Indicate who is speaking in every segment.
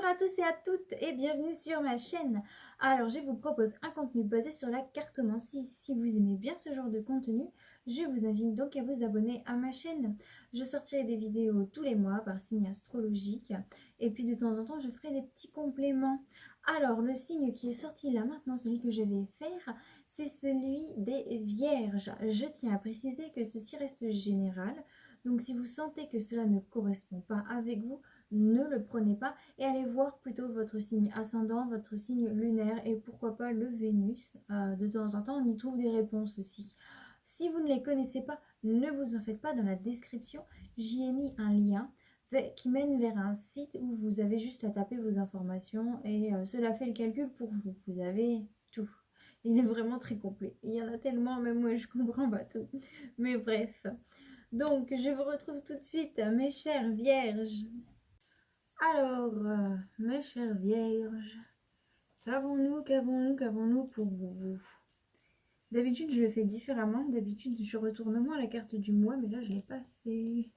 Speaker 1: à tous et à toutes et bienvenue sur ma chaîne. Alors je vous propose un contenu basé sur la cartomancie. Si vous aimez bien ce genre de contenu, je vous invite donc à vous abonner à ma chaîne. Je sortirai des vidéos tous les mois par signe astrologique et puis de temps en temps je ferai des petits compléments. Alors le signe qui est sorti là maintenant, celui que je vais faire, c'est celui des Vierges. Je tiens à préciser que ceci reste général. Donc si vous sentez que cela ne correspond pas avec vous, ne le prenez pas et allez voir plutôt votre signe ascendant, votre signe lunaire et pourquoi pas le Vénus. De temps en temps, on y trouve des réponses aussi. Si vous ne les connaissez pas, ne vous en faites pas. Dans la description, j'y ai mis un lien qui mène vers un site où vous avez juste à taper vos informations et cela fait le calcul pour vous. Vous avez tout. Il est vraiment très complet. Il y en a tellement, même moi je comprends pas tout. Mais bref. Donc, je vous retrouve tout de suite, mes chères vierges. Alors, mes chères vierges, qu'avons-nous pour vous? D'habitude, je le fais différemment. D'habitude, je retourne moins la carte du mois, mais là, je ne l'ai pas fait.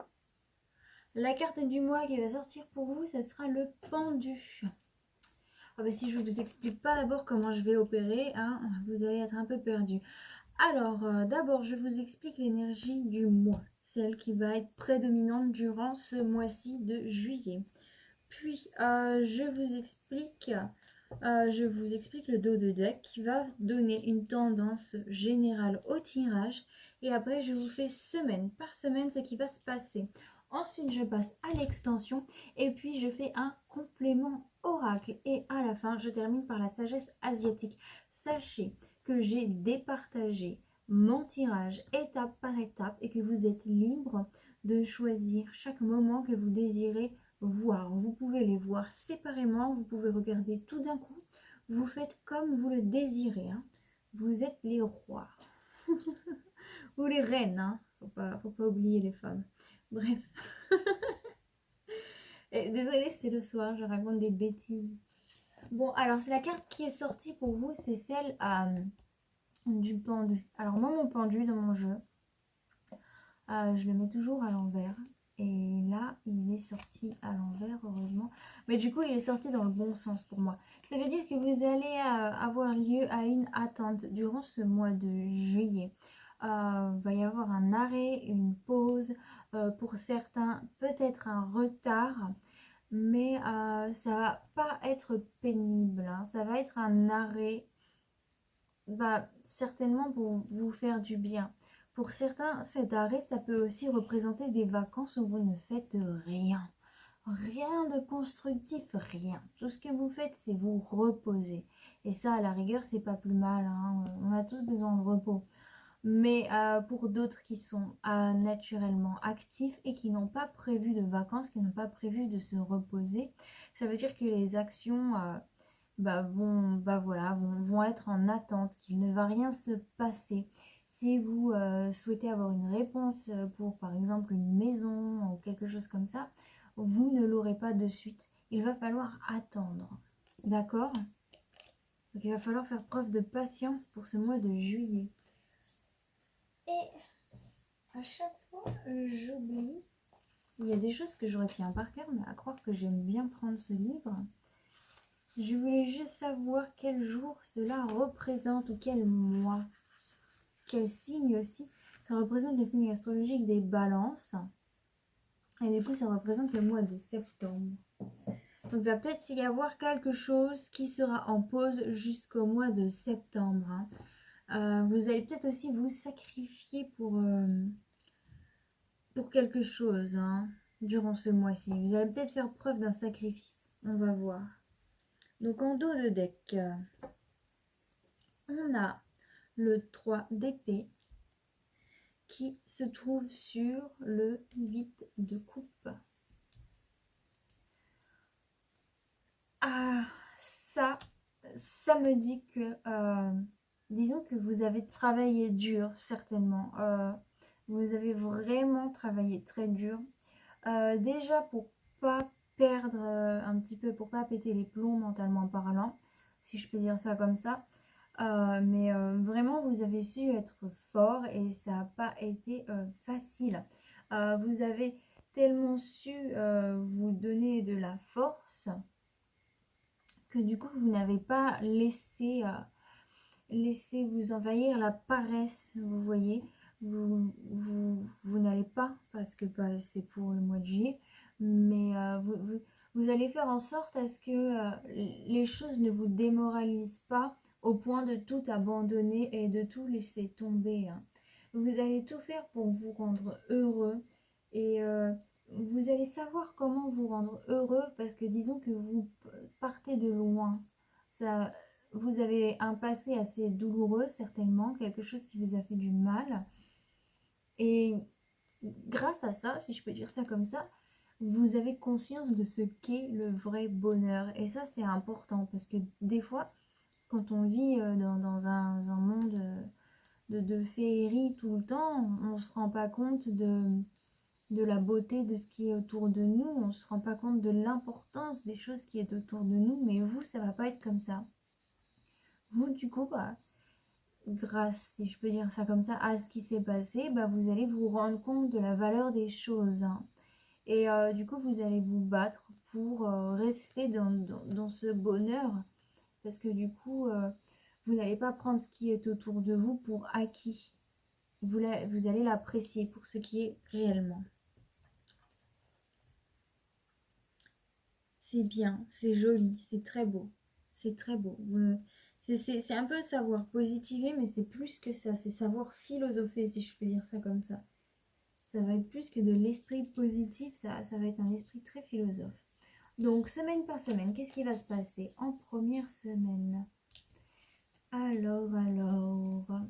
Speaker 1: La carte du mois qui va sortir pour vous, ça sera le pendu. Ah bah, si je ne vous explique pas d'abord comment je vais opérer, hein, vous allez être un peu perdu. Alors, d'abord, je vous explique l'énergie du mois, celle qui va être prédominante durant ce mois-ci de juillet. Puis, je vous explique le dos de deck qui va donner une tendance générale au tirage. Et après, je vous fais semaine par semaine ce qui va se passer. Ensuite, je passe à l'extension et puis je fais un complément oracle. Et à la fin, je termine par la sagesse asiatique. Sachez que j'ai départagé mon tirage étape par étape et que vous êtes libre de choisir chaque moment que vous désirez voir. Vous pouvez les voir séparément, vous pouvez regarder tout d'un coup. Vous faites comme vous le désirez. Hein. Vous êtes les rois. Ou les reines. Hein. Faut pas oublier les femmes. Bref. Désolée, c'est le soir, je raconte des bêtises. Bon, alors c'est la carte qui est sortie pour vous, c'est celle du pendu. Alors moi, mon pendu dans mon jeu, je le mets toujours à l'envers. Et là, il est sorti à l'envers, heureusement. Mais du coup, il est sorti dans le bon sens pour moi. Ça veut dire que vous allez avoir lieu à une attente durant ce mois de juillet. Il va y avoir un arrêt, une pause. Pour certains, peut-être un retard. Mais ça va pas être pénible. Hein. Ça va être un arrêt, certainement pour vous faire du bien. Pour certains, cet arrêt, ça peut aussi représenter des vacances où vous ne faites rien. Rien de constructif, rien. Tout ce que vous faites, c'est vous reposer. Et ça, à la rigueur, c'est pas plus mal. Hein. On a tous besoin de repos. Mais pour d'autres qui sont naturellement actifs et qui n'ont pas prévu de vacances, qui n'ont pas prévu de se reposer, ça veut dire que les actions vont être en attente, qu'il ne va rien se passer. Si vous souhaitez avoir une réponse pour par exemple une maison ou quelque chose comme ça, vous ne l'aurez pas de suite. Il va falloir attendre. D'accord? Donc il va falloir faire preuve de patience pour ce mois de juillet. Et à chaque fois, j'oublie. Il y a des choses que je retiens par cœur, mais à croire que j'aime bien prendre ce livre. Je voulais juste savoir quel jour cela représente ou quel mois. Quel signe aussi. Ça représente le signe astrologique des balances. Et du coup, ça représente le mois de septembre. Donc, il va peut-être y avoir quelque chose qui sera en pause jusqu'au mois de septembre. Hein. Vous allez peut-être aussi vous sacrifier pour quelque chose durant ce mois-ci. Vous allez peut-être faire preuve d'un sacrifice. On va voir. Donc, en dos de deck, on a le 3 d'épée qui se trouve sur le 8 de coupe. Ah, ça me dit que, disons que vous avez travaillé dur, certainement. Vous avez vraiment travaillé très dur. Déjà pour pas perdre un petit peu, pour pas péter les plombs mentalement parlant, si je peux dire ça comme ça. Mais vraiment, vous avez su être fort et ça n'a pas été facile. Vous avez tellement su vous donner de la force que du coup vous n'avez pas laissé vous envahir la paresse, vous voyez. Vous n'allez pas, parce que bah, c'est pour le mois de juillet, mais vous allez faire en sorte à ce que les choses ne vous démoralisent pas au point de tout abandonner et de tout laisser tomber, hein. Vous allez tout faire pour vous rendre heureux et vous allez savoir comment vous rendre heureux parce que disons que vous partez de loin. Ça, vous avez un passé assez douloureux, certainement, quelque chose qui vous a fait du mal. Et grâce à ça, si je peux dire ça comme ça, vous avez conscience de ce qu'est le vrai bonheur. Et ça, c'est important parce que des fois, quand on vit dans un monde de féerie tout le temps, on ne se rend pas compte de la beauté de ce qui est autour de nous, on ne se rend pas compte de l'importance des choses qui est autour de nous, mais vous, ça va pas être comme ça. Vous, du coup, bah, grâce, si je peux dire ça comme ça, à ce qui s'est passé, bah, vous allez vous rendre compte de la valeur des choses, hein. Et du coup, vous allez vous battre pour rester dans ce bonheur, parce que du coup, vous n'allez pas prendre ce qui est autour de vous pour acquis. Vous allez l'apprécier pour ce qui est réellement. C'est bien, c'est joli, c'est très beau. C'est très beau. C'est un peu savoir positiver, mais c'est plus que ça. C'est savoir philosopher, si je peux dire ça comme ça. Ça va être plus que de l'esprit positif, ça va être un esprit très philosophe. Donc, semaine par semaine, qu'est-ce qui va se passer en première semaine? Alors...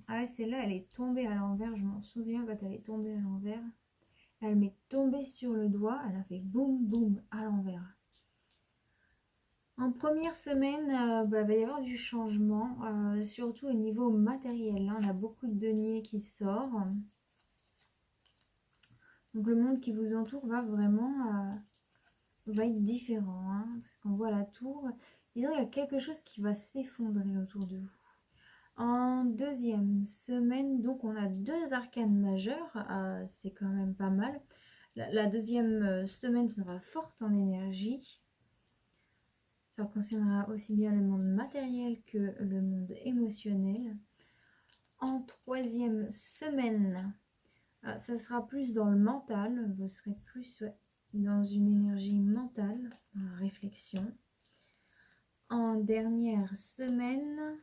Speaker 1: Ah, celle-là, elle est tombée à l'envers. Je m'en souviens quand elle est tombée à l'envers. Elle m'est tombée sur le doigt. Elle a fait boum, boum à l'envers. En première semaine, bah, va y avoir du changement, surtout au niveau matériel. Là, on a beaucoup de deniers qui sortent. Donc le monde qui vous entoure va vraiment va être différent, hein, parce qu'on voit la tour. Disons, il y a quelque chose qui va s'effondrer autour de vous. En deuxième semaine, donc on a deux arcanes majeures, c'est quand même pas mal. La deuxième semaine sera forte en énergie. Ça concernera aussi bien le monde matériel que le monde émotionnel. En troisième semaine, ça sera plus dans le mental. Vous serez plus dans une énergie mentale, dans la réflexion. En dernière semaine,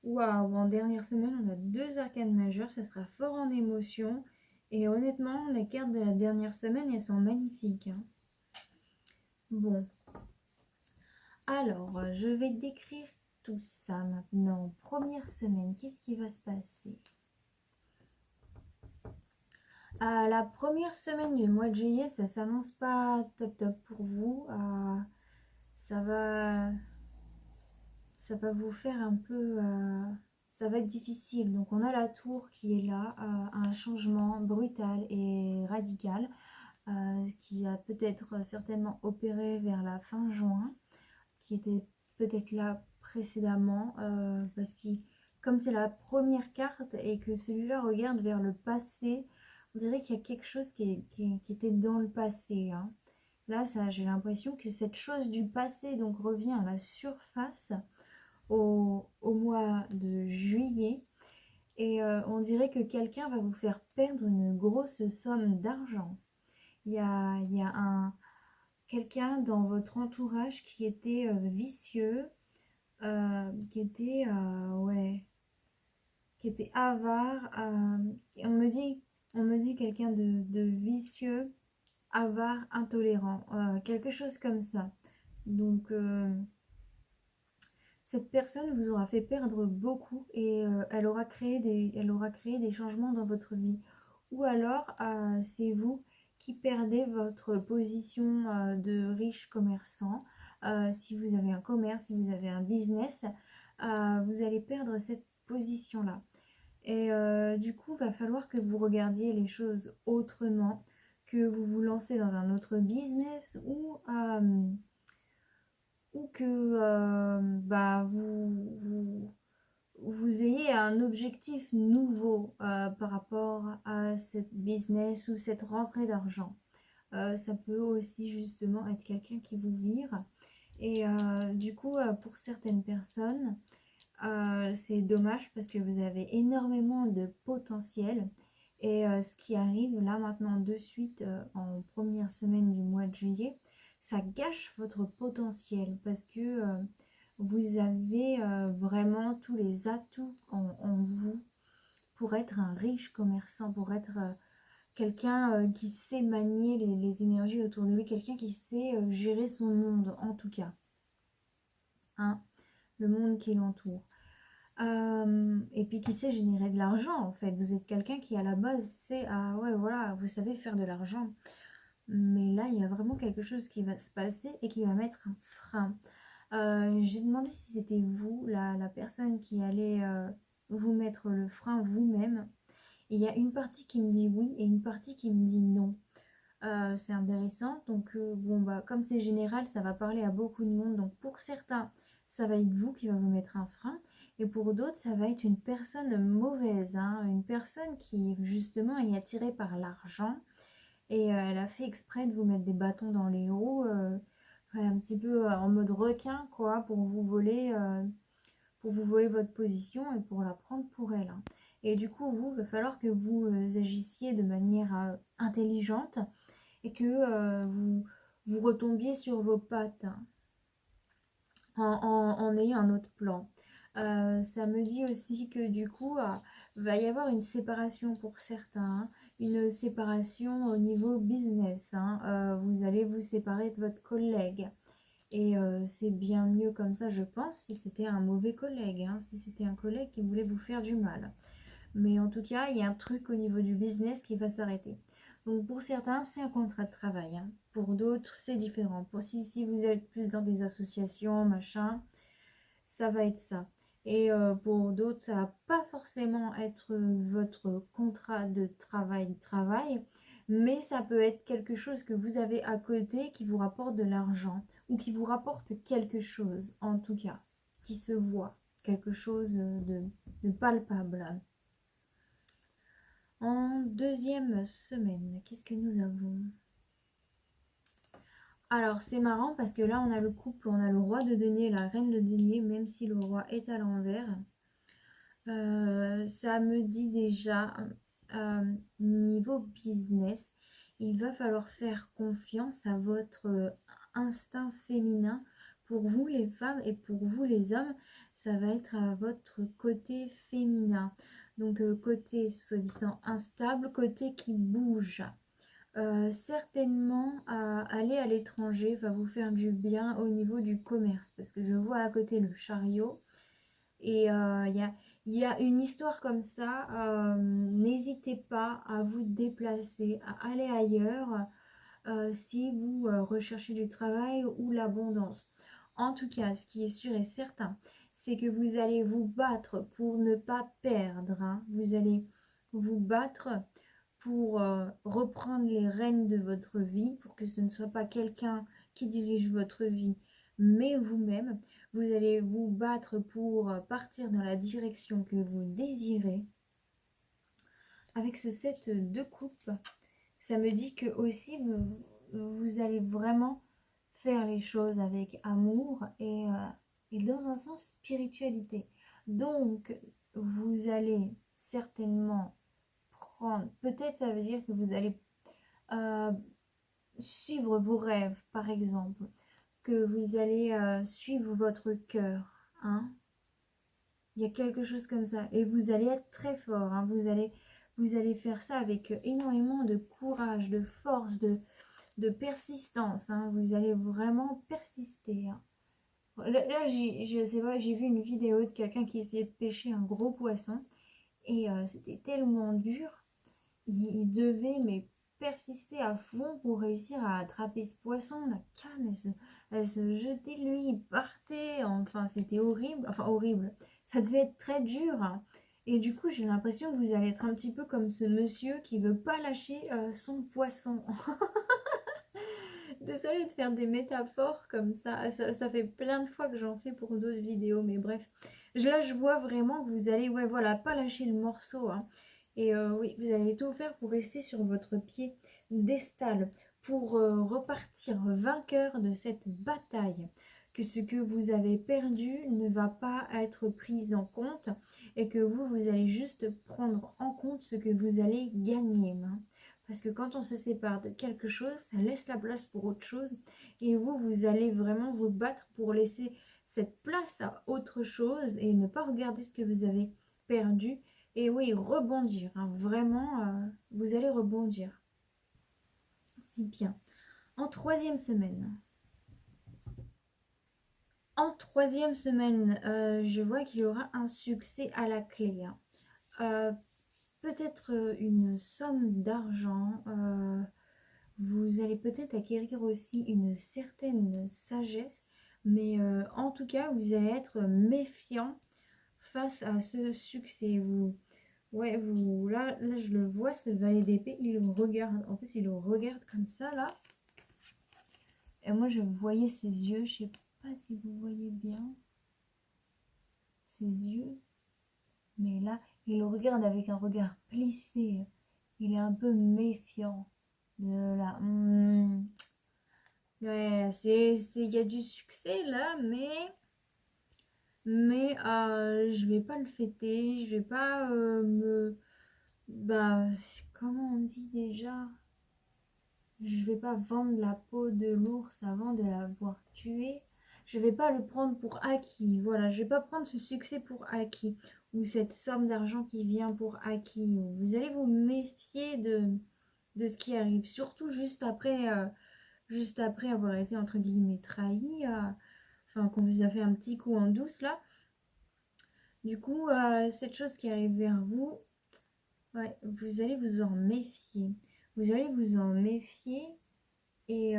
Speaker 1: waouh, en dernière semaine, on a deux arcanes majeures. Ça sera fort en émotion. Et honnêtement, les cartes de la dernière semaine, elles sont magnifiques, hein. Bon. Alors, je vais décrire tout ça maintenant. Première semaine, qu'est-ce qui va se passer? La première semaine du mois de juillet, ça s'annonce pas top top pour vous. Ça va, ça va vous faire un peu... ça va être difficile. Donc on a la tour qui est là, un changement brutal et radical qui a peut-être certainement opéré vers la fin juin, qui était peut-être là précédemment, parce que comme c'est la première carte et que celui-là regarde vers le passé, on dirait qu'il y a quelque chose qui était dans le passé, hein. Là, j'ai l'impression que cette chose du passé donc revient à la surface au mois de juillet. Et on dirait que quelqu'un va vous faire perdre une grosse somme d'argent. Il y a quelqu'un dans votre entourage qui était vicieux, ouais, qui était avare. On me dit quelqu'un de vicieux, avare, intolérant, quelque chose comme ça. Donc, cette personne vous aura fait perdre beaucoup et elle aura créé des changements dans votre vie. Ou alors, c'est vous qui perdez votre position de riche commerçant. Si vous avez un commerce, si vous avez un business, vous allez perdre cette position-là. Et du coup, il va falloir que vous regardiez les choses autrement, que vous vous lancez dans un autre business ou que bah, vous ayez un objectif nouveau par rapport à cette business ou cette rentrée d'argent. Ça peut aussi justement être quelqu'un qui vous vire Et du coup, pour certaines personnes, c'est dommage parce que vous avez énormément de potentiel. Et ce qui arrive là maintenant de suite en première semaine du mois de juillet, ça gâche votre potentiel parce que vous avez vraiment tous les atouts en vous pour être un riche commerçant, pour être quelqu'un qui sait manier les énergies autour de lui, quelqu'un qui sait gérer son monde en tout cas, hein, le monde qui l'entoure. Et puis qui sait générer de l'argent en fait. Vous êtes quelqu'un qui à la base sait, ah ouais voilà, vous savez faire de l'argent. Mais là, il y a vraiment quelque chose qui va se passer et qui va mettre un frein. J'ai demandé si c'était vous, la personne qui allait vous mettre le frein vous-même. Et il y a une partie qui me dit oui et une partie qui me dit non. C'est intéressant. Donc, bon, bah, comme c'est général, ça va parler à beaucoup de monde. Donc, pour certains, ça va être vous qui va vous mettre un frein. Et pour d'autres, ça va être une personne mauvaise, hein, une personne qui, justement, est attirée par l'argent. Et elle a fait exprès de vous mettre des bâtons dans les roues, un petit peu en mode requin, quoi, pour vous voler votre position et pour la prendre pour elle, hein. Et du coup, vous, il va falloir que vous agissiez de manière intelligente et que vous retombiez sur vos pattes, hein, en ayant un autre plan. Ça me dit aussi que du coup, va y avoir une séparation pour certains, hein, une séparation au niveau business, hein. Vous allez vous séparer de votre collègue. Et c'est bien mieux comme ça, je pense, si c'était un mauvais collègue, hein, si c'était un collègue qui voulait vous faire du mal. Mais en tout cas, il y a un truc au niveau du business qui va s'arrêter. Donc pour certains, c'est un contrat de travail, hein. Pour d'autres, c'est différent. Si vous êtes plus dans des associations, machin, ça va être ça. Et pour d'autres, ça va pas forcément être votre contrat de travail, mais ça peut être quelque chose que vous avez à côté qui vous rapporte de l'argent ou qui vous rapporte quelque chose, en tout cas, qui se voit, quelque chose de palpable. En deuxième semaine, qu'est-ce que nous avons? Alors, c'est marrant parce que là, on a le couple, on a le roi de denier et la reine de denier, même si le roi est à l'envers. Ça me dit déjà, niveau business, il va falloir faire confiance à votre instinct féminin. Pour vous les femmes et pour vous les hommes, ça va être à votre côté féminin. Donc côté soi-disant instable, côté qui bouge. Certainement, aller à l'étranger va vous faire du bien au niveau du commerce, parce que je vois à côté le chariot. Et il y a une histoire comme ça. N'hésitez pas à vous déplacer, à aller ailleurs si vous recherchez du travail ou l'abondance. En tout cas, ce qui est sûr et certain, c'est que vous allez vous battre pour ne pas perdre, hein. Vous allez vous battre pour reprendre les rênes de votre vie, pour que ce ne soit pas quelqu'un qui dirige votre vie, mais vous-même. Vous allez vous battre pour partir dans la direction que vous désirez. Avec ce set de coupe, ça me dit que aussi vous allez vraiment faire les choses avec amour et dans un sens spiritualité. Donc, vous allez certainement prendre, peut-être ça veut dire que vous allez euh, suivre vos rêves, par exemple, que vous allez suivre votre cœur, hein. Il y a quelque chose comme ça. Et vous allez être très fort, hein. Vous allez faire ça avec énormément de courage, de force, de persistance, hein. Vous allez vraiment persister, hein. Là, je sais pas, j'ai vu une vidéo de quelqu'un qui essayait de pêcher un gros poisson. Et c'était tellement dur. Il devait mais persister à fond pour réussir à attraper ce poisson. La canne, elle se jetait de lui, il partait. Enfin, c'était horrible. Enfin, horrible. Ça devait être très dur, hein. Et du coup, j'ai l'impression que vous allez être un petit peu comme ce monsieur qui veut pas lâcher son poisson. Désolée de faire des métaphores comme ça. Ça fait plein de fois que j'en fais pour d'autres vidéos, mais bref. Là, je vois vraiment que vous allez, ouais, voilà, pas lâcher le morceau, hein. Et oui, vous allez tout faire pour rester sur votre pied d'estal, pour repartir vainqueur de cette bataille, que ce que vous avez perdu ne va pas être pris en compte et que vous allez juste prendre en compte ce que vous allez gagner. Hein. Parce que quand on se sépare de quelque chose, ça laisse la place pour autre chose et vous allez vraiment vous battre pour laisser cette place à autre chose et ne pas regarder ce que vous avez perdu et oui, rebondir. Hein. Vraiment, vous allez rebondir. C'est bien. En troisième semaine. En troisième semaine, je vois qu'il y aura un succès à la clé. Hein. Peut-être une somme d'argent. Vous allez peut-être acquérir aussi une certaine sagesse. Mais en tout cas, vous allez être méfiant face à ce succès. Ouais, là, je le vois, ce valet d'épée, il le regarde. En plus, il le regarde comme ça, là. Et moi, je voyais ses yeux. Je sais pas si vous voyez bien ses yeux. Mais là, il le regarde avec un regard plissé. Il est un peu méfiant. De là. Ouais, il y a du succès, là, mais je vais pas le fêter. Je vais pas Bah, comment on dit déjà? Je vais pas vendre la peau de l'ours avant de l'avoir tué. Je vais pas le prendre pour acquis. Voilà, je vais pas prendre ce succès pour acquis. Ou cette somme d'argent qui vient pour acquis. Vous allez vous méfier de ce qui arrive. Surtout juste après avoir été entre guillemets trahi. Enfin, qu'on vous a fait un petit coup en douce là. Du coup, cette chose qui arrive vers vous, ouais, vous allez vous en méfier. Vous allez vous en méfier et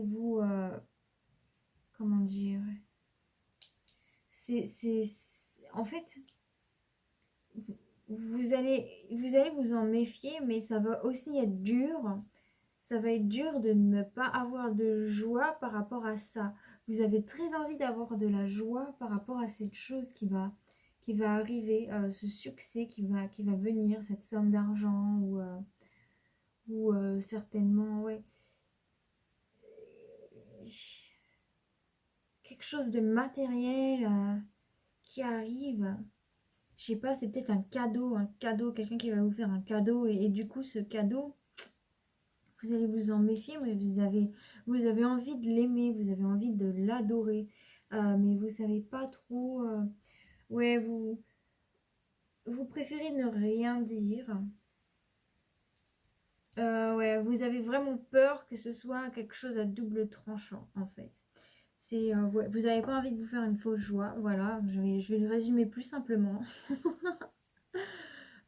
Speaker 1: vous, comment dire, en fait, vous allez vous en méfier, mais ça va aussi être dur. Ça va être dur de ne pas avoir de joie par rapport à ça. Vous avez très envie d'avoir de la joie par rapport à cette chose qui va arriver, ce succès qui va venir, cette somme d'argent ou certainement, ouais, quelque chose de matériel qui arrive. Je sais pas, c'est peut-être un cadeau, quelqu'un qui va vous faire un cadeau et du coup ce cadeau, vous allez vous en méfier, mais vous avez envie de l'aimer, vous avez envie de l'adorer, mais vous savez pas trop. Ouais, vous préférez ne rien dire. Ouais, vous avez vraiment peur que ce soit quelque chose à double tranchant, en fait. Ouais, vous n'avez pas envie de vous faire une fausse joie. Voilà, je vais le résumer plus simplement.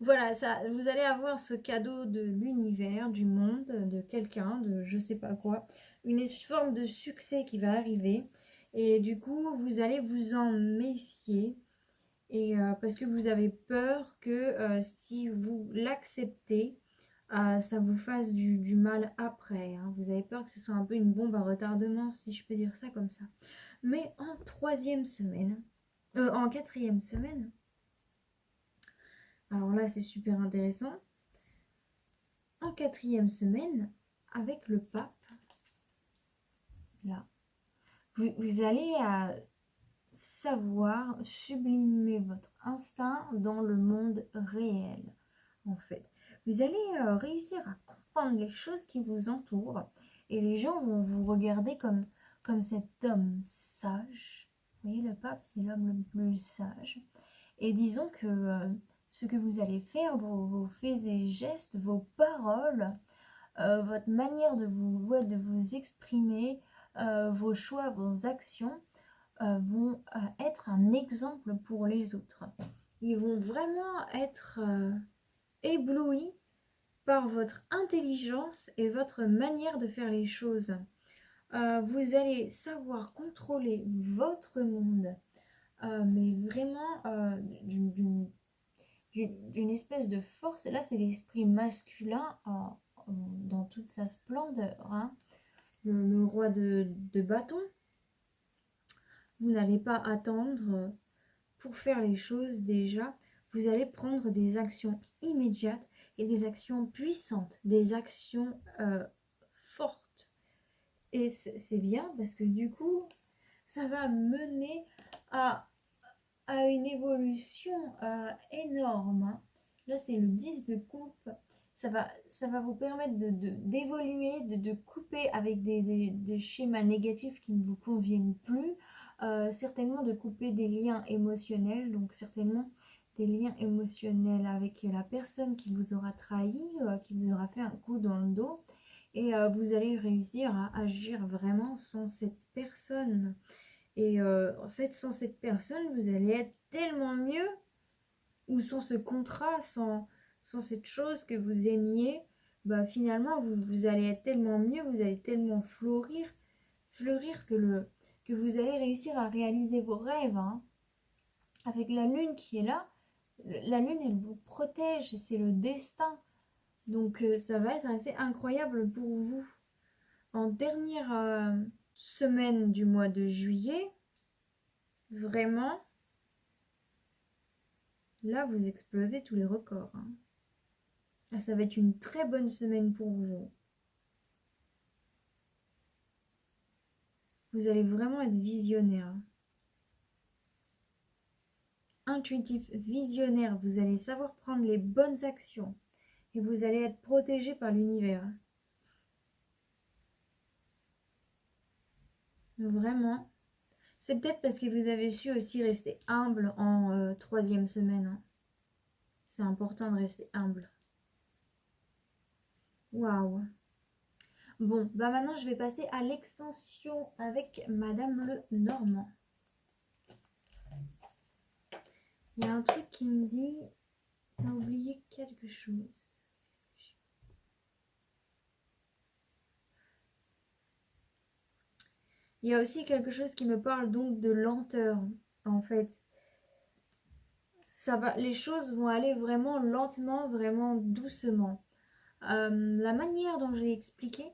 Speaker 1: Voilà, ça, vous allez avoir ce cadeau de l'univers, du monde, de quelqu'un, de je sais pas quoi, une forme de succès qui va arriver. Et du coup, vous allez vous en méfier. Et parce que vous avez peur que si vous l'acceptez, ça vous fasse du mal après. Hein. Vous avez peur que ce soit un peu une bombe à retardement, si je peux dire ça comme ça. Mais en troisième semaine, en quatrième semaine, alors là c'est super intéressant. En quatrième semaine, avec le pape, là, vous allez savoir sublimer votre instinct dans le monde réel, en fait. Vous allez réussir à comprendre les choses qui vous entourent et les gens vont vous regarder comme cet homme sage. Vous voyez, le pape, c'est l'homme le plus sage. Et disons que ce que vous allez faire, vos faits et gestes, vos paroles, votre manière de vous exprimer, vos choix, vos actions vont être un exemple pour les autres. Ils vont vraiment être éblouis par votre intelligence et votre manière de faire les choses. Vous allez savoir contrôler votre monde, mais vraiment d'une espèce de force. Et là, c'est l'esprit masculin dans toute sa splendeur. Hein. Le roi de bâton. Vous n'allez pas attendre pour faire les choses déjà. vous allez prendre des actions immédiates et des actions puissantes, des actions fortes. Et c'est bien parce que du coup, ça va mener à une évolution énorme. Hein. Là, c'est le 10 de coupe. Ça va vous permettre d'évoluer, de couper avec des schémas négatifs qui ne vous conviennent plus. Certainement de couper des liens émotionnels, donc certainement des liens émotionnels avec la personne qui vous aura trahi, qui vous aura fait un coup dans le dos. Et vous allez réussir à agir vraiment sans cette personne. Et en fait, sans cette personne, vous allez être tellement mieux, ou sans ce contrat, sans cette chose que vous aimiez, bah finalement, vous allez être tellement mieux, vous allez tellement fleurir que vous allez réussir à réaliser vos rêves. Hein. Avec la lune qui est là, la lune, elle vous protège, c'est le destin. Donc ça va être assez incroyable pour vous. En dernière semaine du mois de juillet, vraiment, là, vous explosez tous les records. Hein. Là, ça va être une très bonne semaine pour vous. Vous allez vraiment être visionnaire. Intuitif, visionnaire. Vous allez savoir prendre les bonnes actions. Et vous allez être protégé par l'univers. Vraiment. C'est peut-être parce que vous avez su aussi rester humble en troisième semaine. Hein. C'est important de rester humble. Waouh. Bon, bah maintenant je vais passer à l'extension avec Madame Le Normand. Il y a un truc qui me dit, t'as oublié quelque chose. Il y a aussi quelque chose qui me parle donc de lenteur, en fait. Les choses vont aller vraiment lentement, vraiment doucement. La manière dont je l'ai expliqué,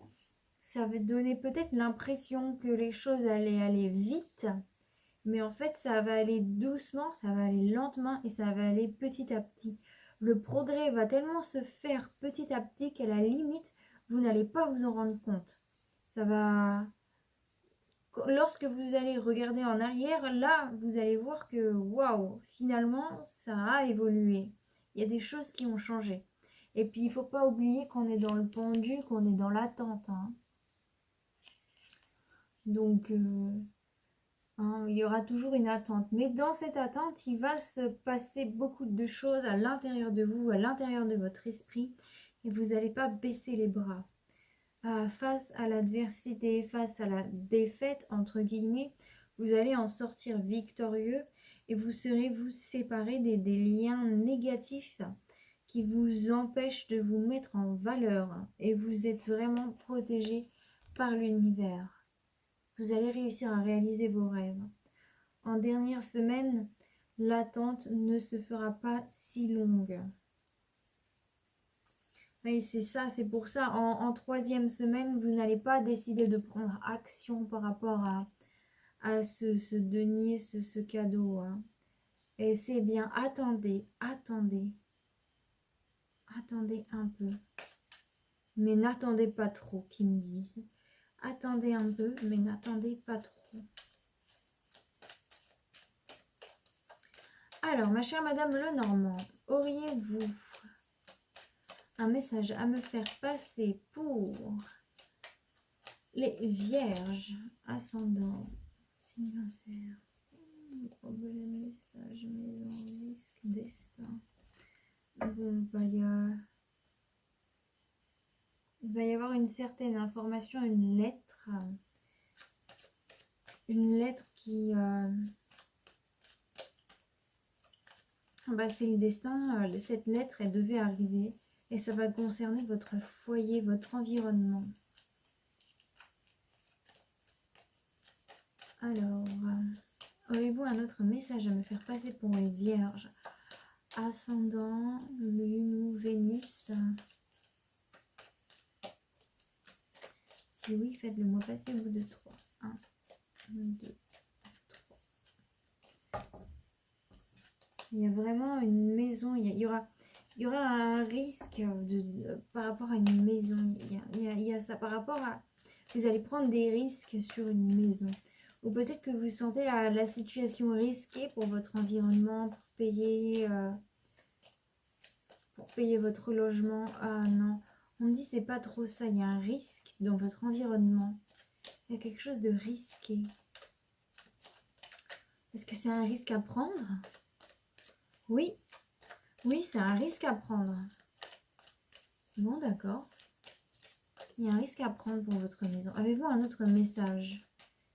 Speaker 1: ça va donner peut-être l'impression que les choses allaient aller vite, mais en fait ça va aller doucement, ça va aller lentement et ça va aller petit à petit. Le progrès va tellement se faire petit à petit qu'à la limite, vous n'allez pas vous en rendre compte. Ça va... Lorsque vous allez regarder en arrière, là, vous allez voir que, waouh, finalement, ça a évolué. Il y a des choses qui ont changé. Et puis, il ne faut pas oublier qu'on est dans le pendu, qu'on est dans l'attente. Hein. Donc, hein, il y aura toujours une attente. Mais dans cette attente, il va se passer beaucoup de choses à l'intérieur de vous, à l'intérieur de votre esprit. Et vous n'allez pas baisser les bras. Face à l'adversité, face à la défaite, entre guillemets, vous allez en sortir victorieux et vous serez vous séparer des liens négatifs qui vous empêchent de vous mettre en valeur et vous êtes vraiment protégé par l'univers. Vous allez réussir à réaliser vos rêves. En dernière semaine, l'attente ne se fera pas si longue. Oui, c'est ça, c'est pour ça. En troisième semaine, vous n'allez pas décider de prendre action par rapport à ce denier, ce cadeau. Hein. Et c'est bien, attendez un peu. Mais n'attendez pas trop, qu'ils me disent. Attendez un peu, mais n'attendez pas trop. Alors, ma chère Madame Lenormand, auriez-vous un message à me faire passer pour les vierges, ascendant, signe cancer, problème, message, maison, risque, destin. Bon, bah, il va y avoir une certaine information, une lettre qui... bah, c'est le destin, cette lettre, elle devait arriver. Et ça va concerner votre foyer, votre environnement. Alors, aurez-vous un autre message à me faire passer pour les vierges? Ascendant, Lune ou Vénus? Si oui, faites-le moi passer au bout de 3. 1, 2, 3. Il y a vraiment une maison, il y aura un risque par rapport à une maison. Il y a ça par rapport à... Vous allez prendre des risques sur une maison. Ou peut-être que vous sentez la situation risquée pour votre environnement, pour payer votre logement. Ah non, on me dit c'est pas trop ça. Il y a un risque dans votre environnement. Il y a quelque chose de risqué. Est-ce que c'est un risque à prendre? Oui, oui, c'est un risque à prendre. Bon, d'accord. Il y a un risque à prendre pour votre maison. Avez-vous un autre message?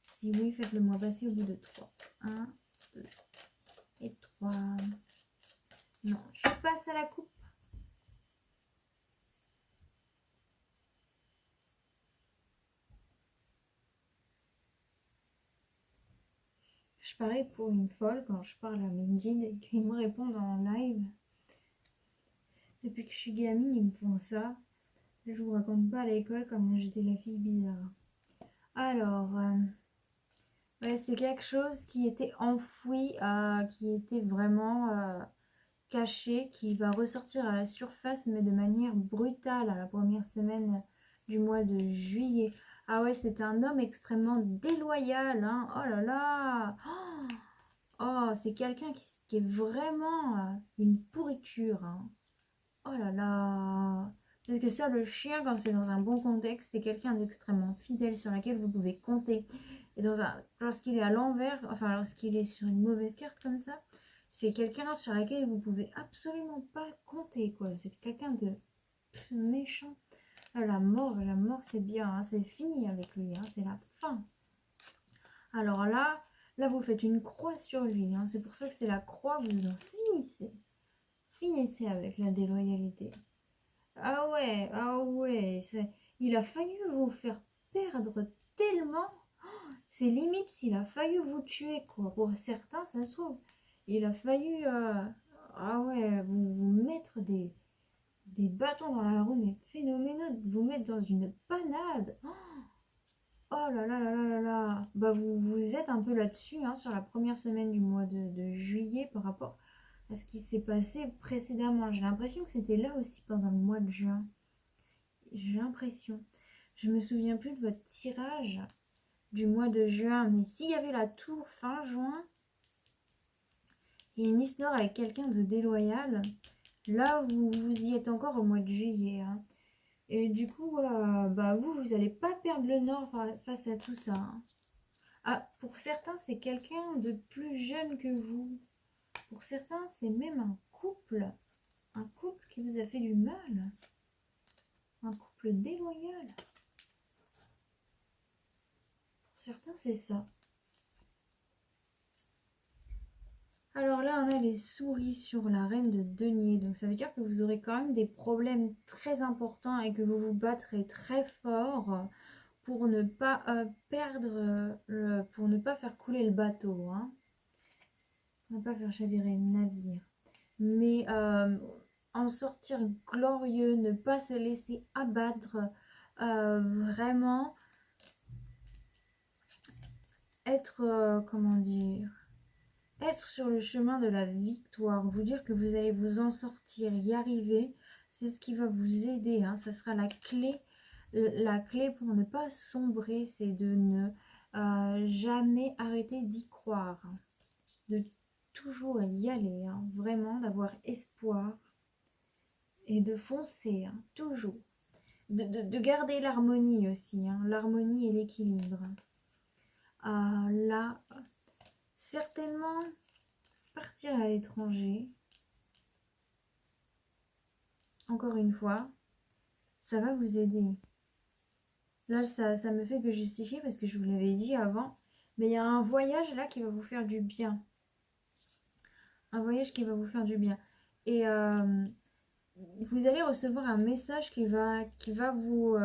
Speaker 1: Si oui, faites-le moi passer au bout de 3. 1, 2 et 3. Non, je passe à la coupe. Je parais pour une folle quand je parle à mes guides et qu'ils me répondent en live. Depuis que je suis gamine, ils me font ça. Je vous raconte pas à l'école comment j'étais la fille bizarre. Alors, ouais, c'est quelque chose qui était enfoui, qui était vraiment caché, qui va ressortir à la surface, mais de manière brutale à la première semaine du mois de juillet. Ah ouais, c'est un homme extrêmement déloyal, hein. Oh là là! Oh, c'est quelqu'un qui est vraiment une pourriture, hein. Oh là là! Parce que ça, le chien, quand c'est dans un bon contexte, c'est quelqu'un d'extrêmement fidèle sur laquelle vous pouvez compter. Et lorsqu'il est à l'envers, enfin lorsqu'il est sur une mauvaise carte comme ça, c'est quelqu'un sur laquelle vous pouvez absolument pas compter, quoi. C'est quelqu'un de méchant. Ah, la mort, c'est bien, hein, c'est fini avec lui, hein, c'est la fin. Alors là, vous faites une croix sur lui, hein, c'est pour ça que c'est la croix, vous en finissez. Finissez avec la déloyalité. Ah ouais, il a failli vous faire perdre tellement. C'est limite s'il a failli vous tuer, quoi. Pour certains, ça se trouve. Il a failli, ah ouais, vous mettre des bâtons dans la roue, mais phénoménaux, vous mettre dans une panade. Oh là là là là là là. Bah vous êtes un peu là-dessus, hein, sur la première semaine du mois de juillet par rapport à ce qui s'est passé précédemment. J'ai l'impression que c'était là aussi pendant le mois de juin. J'ai l'impression. Je me souviens plus de votre tirage du mois de juin, mais s'il y avait la tour fin juin et une histoire avec quelqu'un de déloyal, là vous y êtes encore au mois de juillet, hein. Et du coup, bah vous n'allez pas perdre le nord face à tout ça, hein. Ah, pour certains, c'est quelqu'un de plus jeune que vous. Pour certains, c'est même un couple. Un couple qui vous a fait du mal. Un couple déloyal. Pour certains, c'est ça. Alors là, on a les souris sur la reine de denier. Donc ça veut dire que vous aurez quand même des problèmes très importants et que vous vous battrez très fort pour ne pas pour ne pas faire couler le bateau, hein. Pour ne pas faire chavirer le navire. Mais en sortir glorieux, ne pas se laisser abattre, vraiment être, comment dire, être sur le chemin de la victoire, vous dire que vous allez vous en sortir, y arriver, c'est ce qui va vous aider, hein. Ça sera la clé pour ne pas sombrer, c'est de ne jamais arrêter d'y croire, hein. De toujours y aller, hein. Vraiment d'avoir espoir et de foncer, hein, toujours. De garder l'harmonie aussi, hein, l'harmonie et l'équilibre. Là, certainement, partir à l'étranger, encore une fois, ça va vous aider. Là, ça me fait que justifier parce que je vous l'avais dit avant, mais il y a un voyage là qui va vous faire du bien. Un voyage qui va vous faire du bien. Et vous allez recevoir un message qui va vous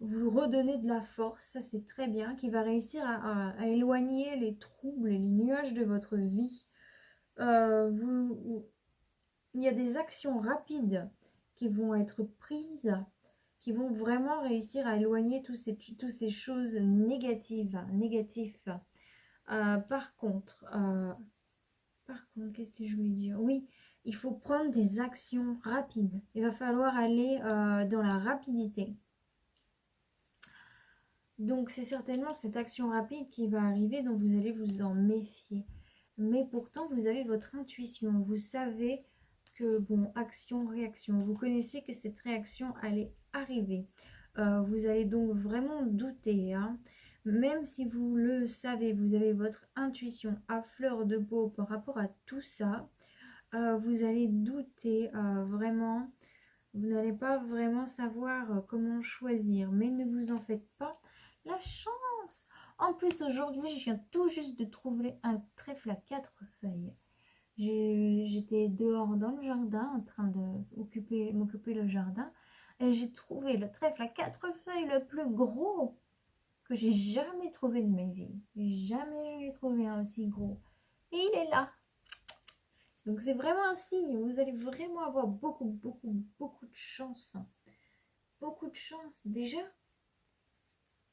Speaker 1: redonner de la force, ça c'est très bien, qui va réussir à éloigner les troubles et les nuages de votre vie. Il y a des actions rapides qui vont être prises, qui vont vraiment réussir à éloigner toutes ces choses négatives. Par contre, Par contre, qu'est-ce que je voulais dire? Oui, il faut prendre des actions rapides. Il va falloir aller dans la rapidité. Donc c'est certainement cette action rapide qui va arriver, dont vous allez vous en méfier. Mais pourtant, vous avez votre intuition. Vous savez que, bon, action, réaction. Vous connaissez que cette réaction allait arriver. Vous allez donc vraiment douter, hein. Même si vous le savez, vous avez votre intuition à fleur de peau par rapport à tout ça. Vous allez douter vraiment. Vous n'allez pas vraiment savoir comment choisir. Mais ne vous en faites pas. La chance! En plus, aujourd'hui, je viens tout juste de trouver un trèfle à 4 feuilles. J'étais dehors dans le jardin en train de m'occuper le jardin et j'ai trouvé le trèfle à 4 feuilles le plus gros que j'ai jamais trouvé de ma vie. Jamais je l'ai trouvé un aussi gros. Et il est là. Donc c'est vraiment un signe. Vous allez vraiment avoir beaucoup, beaucoup, beaucoup de chance. Beaucoup de chance. Déjà,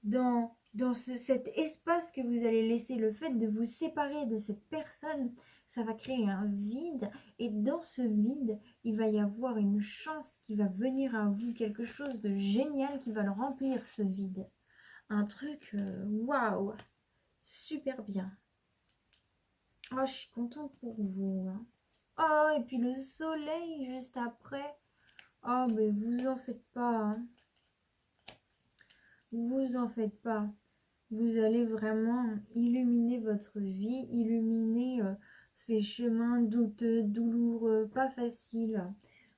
Speaker 1: dans cet espace que vous allez laisser, le fait de vous séparer de cette personne, ça va créer un vide. Et dans ce vide, il va y avoir une chance qui va venir à vous, quelque chose de génial qui va le remplir, ce vide. Un truc, waouh, super bien. Oh, je suis contente pour vous, hein. Oh, et puis le soleil juste après. Oh, mais vous en faites pas, hein. Vous en faites pas. Vous allez vraiment illuminer votre vie, illuminer ces chemins douteux, douloureux, pas faciles.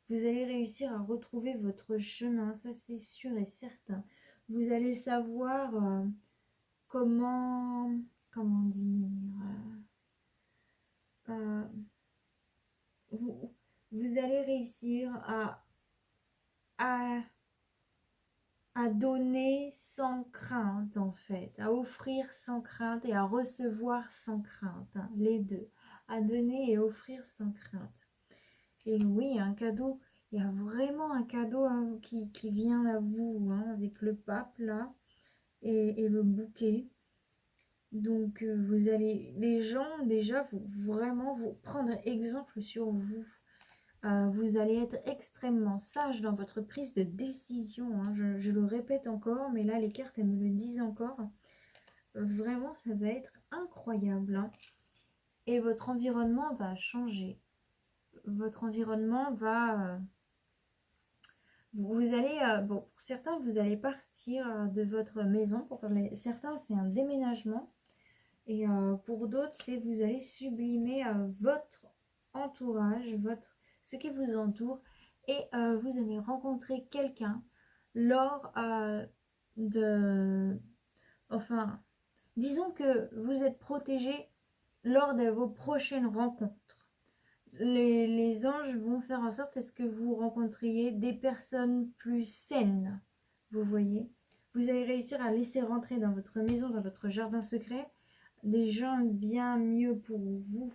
Speaker 1: Vous allez réussir à retrouver votre chemin, ça c'est sûr et certain. Vous allez savoir comment dire, euh, vous allez réussir à donner sans crainte en fait, à offrir sans crainte et à recevoir sans crainte, hein, les deux, à donner et offrir sans crainte. Et oui, un cadeau, il y a vraiment un cadeau hein, qui vient à vous, hein, avec le pape là, et le bouquet. Donc vous allez, les gens déjà, vraiment vous prendre exemple sur vous. Vous allez être extrêmement sage dans votre prise de décision, hein. Je le répète encore, mais là les cartes elles me le disent encore. Vraiment ça va être incroyable, hein. Et votre environnement va changer. Votre environnement va... vous allez... bon, pour certains vous allez partir de votre maison. Pour certains c'est un déménagement. Et pour d'autres c'est vous allez sublimer votre entourage, ce qui vous entoure, et vous allez rencontrer quelqu'un lors de... Enfin, disons que vous êtes protégé lors de vos prochaines rencontres. Les anges vont faire en sorte à ce que vous rencontriez des personnes plus saines, vous voyez. Vous allez réussir à laisser rentrer dans votre maison, dans votre jardin secret, des gens bien mieux pour vous.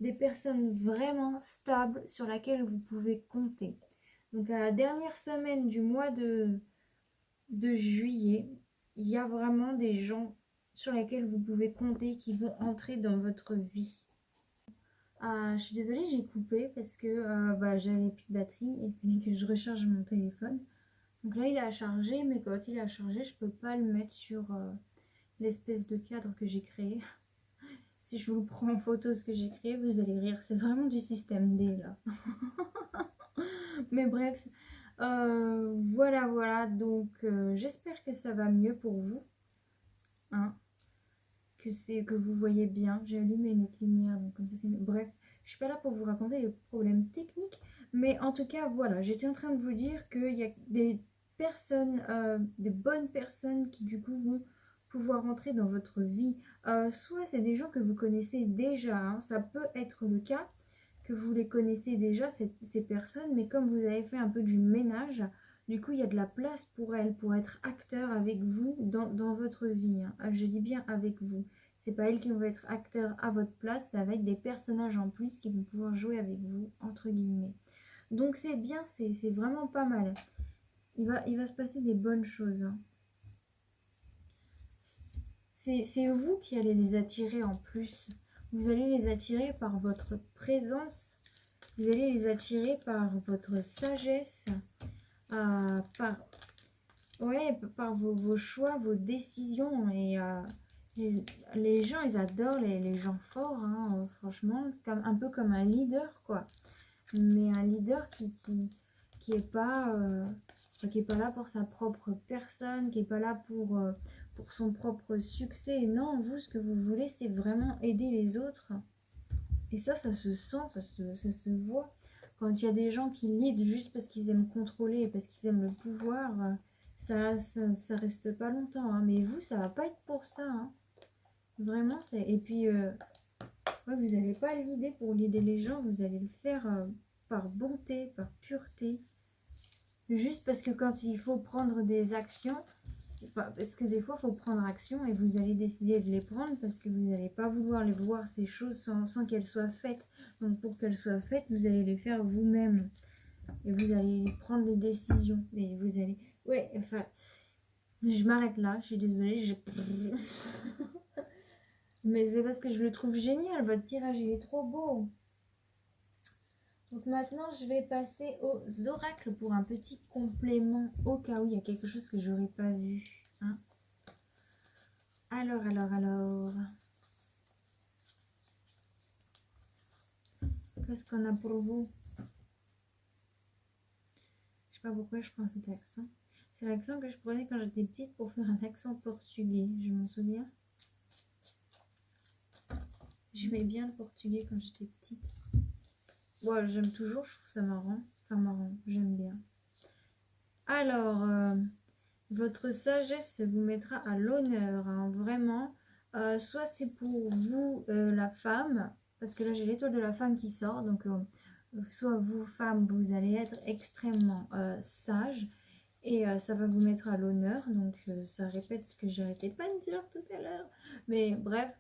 Speaker 1: Des personnes vraiment stables sur laquelle vous pouvez compter. Donc à la dernière semaine du mois de juillet, il y a vraiment des gens sur lesquels vous pouvez compter qui vont entrer dans votre vie. Je suis désolée, j'ai coupé parce que j'avais plus de batterie et puis que je recharge mon téléphone. Donc là il a chargé, mais quand il a chargé, je peux pas le mettre sur l'espèce de cadre que j'ai créé. Si je vous prends en photo ce que j'ai créé, vous allez rire. C'est vraiment du système D là. Mais bref, voilà. Donc j'espère que ça va mieux pour vous, hein, que vous voyez bien. J'ai allumé une autre lumière, donc comme ça c'est mieux. Bref, je suis pas là pour vous raconter les problèmes techniques, mais en tout cas voilà, j'étais en train de vous dire qu'il y a des personnes, des bonnes personnes qui du coup vont pouvoir entrer dans votre vie. Soit c'est des gens que vous connaissez déjà, hein, ça peut être le cas que vous les connaissez déjà, ces personnes, mais comme vous avez fait un peu du ménage, du coup il y a de la place pour elles, pour être acteurs avec vous dans votre vie, hein. Je dis bien avec vous. C'est pas elles qui vont être acteurs à votre place, ça va être des personnages en plus qui vont pouvoir jouer avec vous, entre guillemets. Donc c'est bien, c'est vraiment pas mal. Il va se passer des bonnes choses, hein. C'est vous qui allez les attirer en plus. Vous allez les attirer par votre présence. Vous allez les attirer par votre sagesse, par, ouais, par vos choix, vos décisions. Et les gens, ils adorent les gens forts, hein, franchement, un peu comme un leader, quoi. Mais un leader qui est pas, qui est pas là pour sa propre personne, qui est pas là pour son propre succès. Non, vous, ce que vous voulez, c'est vraiment aider les autres. Et ça se sent, ça se voit. Quand il y a des gens qui lead juste parce qu'ils aiment contrôler, parce qu'ils aiment le pouvoir, ça reste pas longtemps, hein. Mais vous, ça va pas être pour ça, hein. Vraiment, c'est... Et puis, ouais, vous n'allez pas l'idée pour leader les gens, vous allez le faire par bonté, par pureté. Juste parce que quand il faut prendre des actions, parce que des fois, il faut prendre action et vous allez décider de les prendre parce que vous n'allez pas vouloir les voir, ces choses, sans qu'elles soient faites. Donc, pour qu'elles soient faites, vous allez les faire vous-même. Et vous allez prendre des décisions. Et vous allez... Ouais, enfin... Je m'arrête là, je suis désolée. Mais c'est parce que je le trouve génial. Votre tirage, il est trop beau. Donc maintenant, je vais passer aux oracles pour un petit complément au cas où il y a quelque chose que j'aurais pas vu, hein. Alors. Qu'est-ce qu'on a pour vous? Je sais pas pourquoi je prends cet accent. C'est l'accent que je prenais quand j'étais petite pour faire un accent portugais. Je m'en souviens. J'aimais bien le portugais quand j'étais petite. Bon, j'aime toujours, je trouve ça marrant. Enfin, marrant, j'aime bien. Alors, votre sagesse vous mettra à l'honneur, hein, vraiment. Soit c'est pour vous, la femme, parce que là j'ai l'étoile de la femme qui sort, donc soit vous, femme, vous allez être extrêmement sage, et ça va vous mettre à l'honneur, donc ça répète ce que j'arrêtais pas de dire tout à l'heure. Mais bref,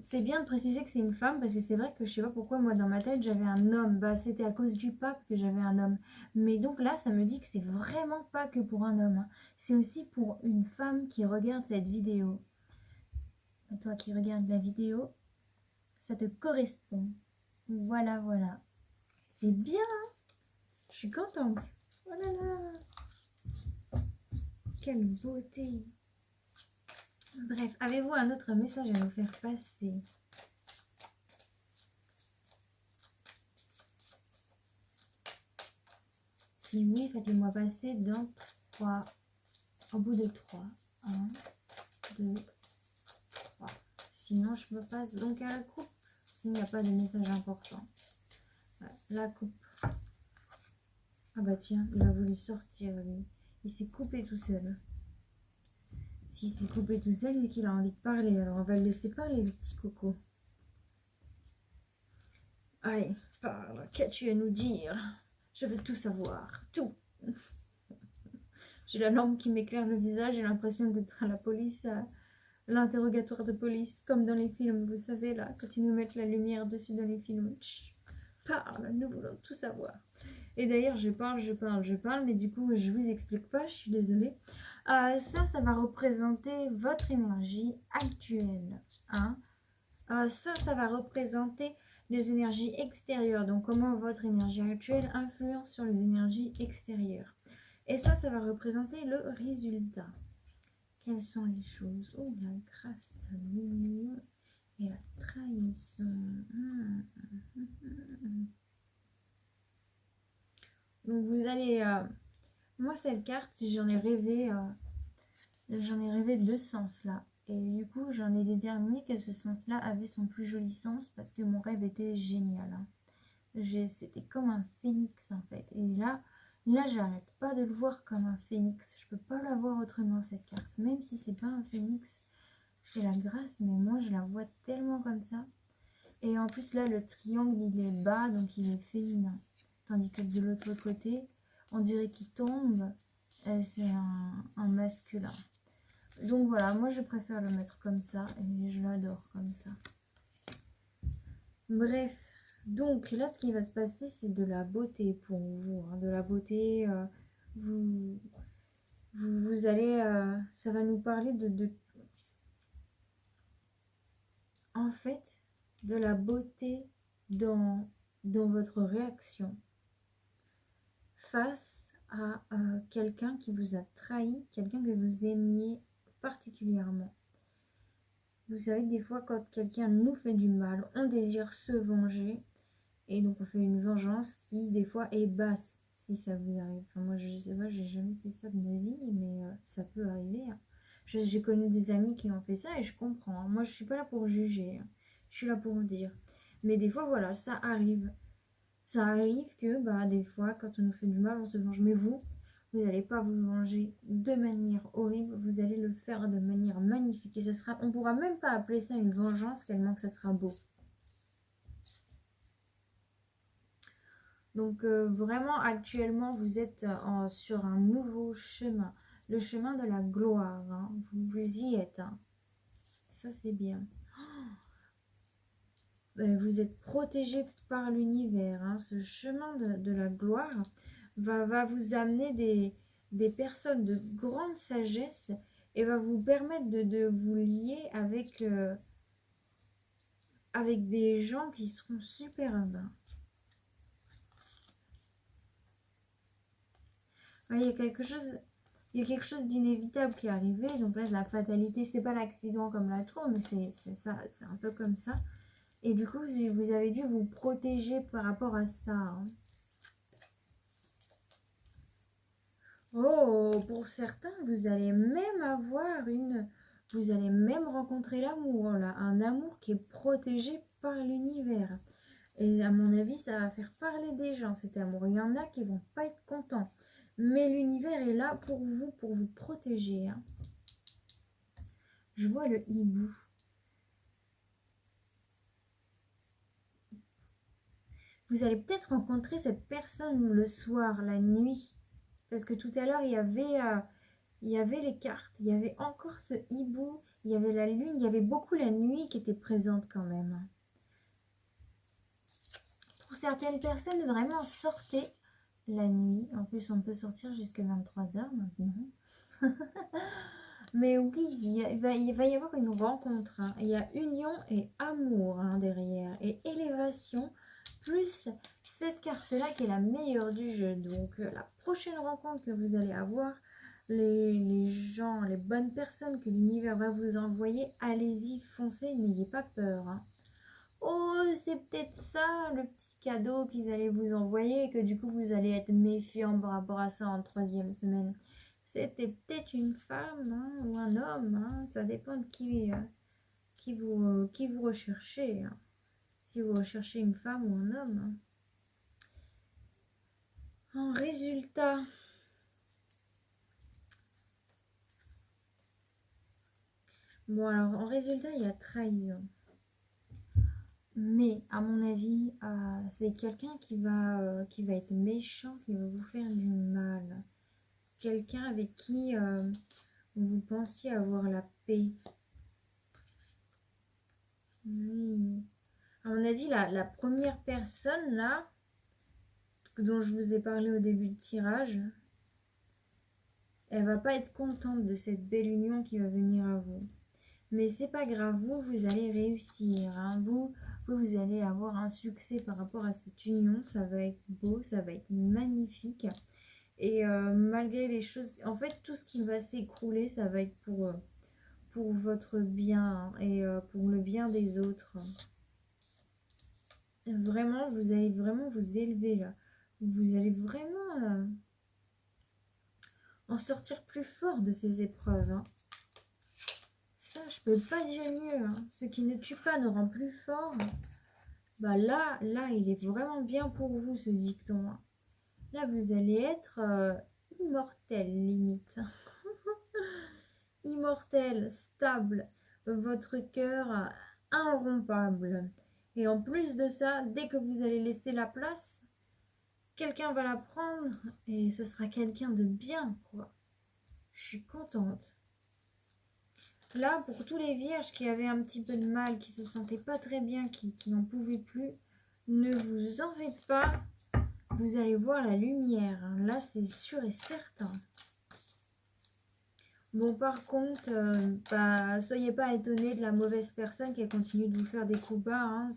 Speaker 1: c'est bien de préciser que c'est une femme parce que c'est vrai que je sais pas pourquoi moi dans ma tête j'avais un homme. Bah c'était à cause du pape que j'avais un homme. Mais donc là ça me dit que c'est vraiment pas que pour un homme, hein. C'est aussi pour une femme qui regarde cette vidéo. Et toi qui regardes la vidéo, ça te correspond. Voilà, voilà. C'est bien, hein. Je suis contente. Oh là là. Quelle beauté. Bref, avez-vous un autre message à nous faire passer? Si oui, faites-le-moi passer dans 3. Au bout de 3. 1, 2, 3. Sinon, je me passe donc à la coupe. S'il n'y a pas de message important. Voilà, la coupe. Ah bah tiens, il a voulu sortir lui. Il s'est coupé tout seul. S'il s'est coupé tout seul, c'est qu'il a envie de parler. Alors on va le laisser parler, le petit coco. Allez, parle. Qu'as-tu à nous dire? Je veux tout savoir. Tout. J'ai la lampe qui m'éclaire le visage. J'ai l'impression d'être à la police, à l'interrogatoire de police, comme dans les films. Vous savez, là, quand ils nous mettent la lumière dessus dans les films. Chut, parle, nous voulons tout savoir. Et d'ailleurs, je parle, mais du coup, je vous explique pas, je suis désolée. Ça va représenter votre énergie actuelle, hein. Ça va représenter les énergies extérieures. Donc, comment votre énergie actuelle influence sur les énergies extérieures. Et ça va représenter le résultat. Quelles sont les choses? Oh, la grâce, l'union et la trahison. Donc, vous allez... moi, cette carte, j'en ai rêvé de deux sens, là. Et du coup, j'en ai déterminé que ce sens-là avait son plus joli sens parce que mon rêve était génial, hein. C'était comme un phénix, en fait. Et là, j'arrête pas de le voir comme un phénix. Je peux pas la voir autrement, cette carte. Même si c'est pas un phénix, c'est la grâce. Mais moi, je la vois tellement comme ça. Et en plus, là, le triangle, il est bas, donc il est féminin. Tandis que de l'autre côté, on dirait qu'il tombe. C'est un masculin. Donc voilà, moi je préfère le mettre comme ça et je l'adore comme ça. Bref, donc là ce qui va se passer c'est de la beauté pour vous, hein, de la beauté. Vous allez, ça va nous parler de... En fait, de la beauté dans votre réaction face à quelqu'un qui vous a trahi, quelqu'un que vous aimiez particulièrement. Vous savez, des fois, quand quelqu'un nous fait du mal, on désire se venger. Et donc, on fait une vengeance qui, des fois, est basse, si ça vous arrive. Enfin, moi, je sais pas, j'ai jamais fait ça de ma vie, mais ça peut arriver. Hein. J'ai connu des amis qui ont fait ça et je comprends. Hein. Moi, je suis pas là pour juger. Hein. Je suis là pour dire. Mais des fois, voilà, ça arrive. Ça arrive que, bah, des fois, quand on nous fait du mal, on se venge. Mais vous n'allez pas vous venger de manière horrible. Vous allez le faire de manière magnifique. Et ça sera, on pourra même pas appeler ça une vengeance tellement que ça sera beau. Donc vraiment actuellement vous êtes sur un nouveau chemin, le chemin de la gloire, hein. Vous y êtes, hein. Ça c'est bien. Vous êtes protégé par l'univers, hein. Ce chemin de la gloire va vous amener des personnes de grande sagesse et va vous permettre de vous lier avec des gens qui seront superbes. Il y a quelque chose d'inévitable qui est arrivé. Donc là, la fatalité, c'est pas l'accident comme la tour, mais c'est ça, c'est un peu comme ça. Et du coup, vous avez dû vous protéger par rapport à ça. Hein. Oh, pour certains, vous allez même vous allez même rencontrer l'amour, là, un amour qui est protégé par l'univers. Et à mon avis, ça va faire parler des gens, cet amour. Il y en a qui vont pas être contents. Mais l'univers est là pour vous protéger. Hein. Je vois le hibou. Vous allez peut-être rencontrer cette personne le soir, la nuit. Parce que tout à l'heure, il y avait les cartes. Il y avait encore ce hibou. Il y avait la lune. Il y avait beaucoup la nuit qui était présente quand même. Pour certaines personnes, vraiment, sortez la nuit. En plus, on peut sortir jusqu'à 23h maintenant. Mais oui, il va y avoir une rencontre. Hein. Il y a union et amour hein, derrière. Et élévation, plus cette carte-là qui est la meilleure du jeu. Donc, la prochaine rencontre que vous allez avoir, les gens, les bonnes personnes que l'univers va vous envoyer, allez-y, foncez, n'ayez pas peur. Hein. Oh, c'est peut-être ça le petit cadeau qu'ils allaient vous envoyer et que du coup vous allez être méfiant par rapport à ça en 3e semaine. C'était peut-être une femme hein, ou un homme, hein, ça dépend de qui vous recherchez. Hein. Si vous recherchez une femme ou un homme. Hein. En résultat, bon alors en résultat il y a trahison. Mais à mon avis, c'est quelqu'un qui va être méchant, qui va vous faire du mal. Quelqu'un avec qui vous pensiez avoir la paix. Oui. À mon avis, la première personne là, dont je vous ai parlé au début de tirage, elle va pas être contente de cette belle union qui va venir à vous. Mais c'est pas grave, vous allez réussir. Hein. Vous allez avoir un succès par rapport à cette union. Ça va être beau, ça va être magnifique. Et malgré les choses, en fait, tout ce qui va s'écrouler, ça va être pour votre bien et pour le bien des autres. Vraiment, vous allez vraiment vous élever là. Vous allez vraiment en sortir plus fort de ces épreuves. Hein. Ça, je peux pas dire mieux. Hein. Ce qui ne tue pas ne rend plus fort. Bah là, il est vraiment bien pour vous ce dicton. Hein. Là, vous allez être immortel limite. Immortel, stable, votre cœur inrompable. Et en plus de ça, dès que vous allez laisser la place, quelqu'un va la prendre et ce sera quelqu'un de bien, quoi. Je suis contente. Là, pour tous les vierges qui avaient un petit peu de mal, qui se sentaient pas très bien, qui n'en pouvaient plus, ne vous en faites pas. Vous allez voir la lumière. Là, c'est sûr et certain. Bon, par contre, soyez pas étonnés de la mauvaise personne qui continue de vous faire des coups bas. Hein.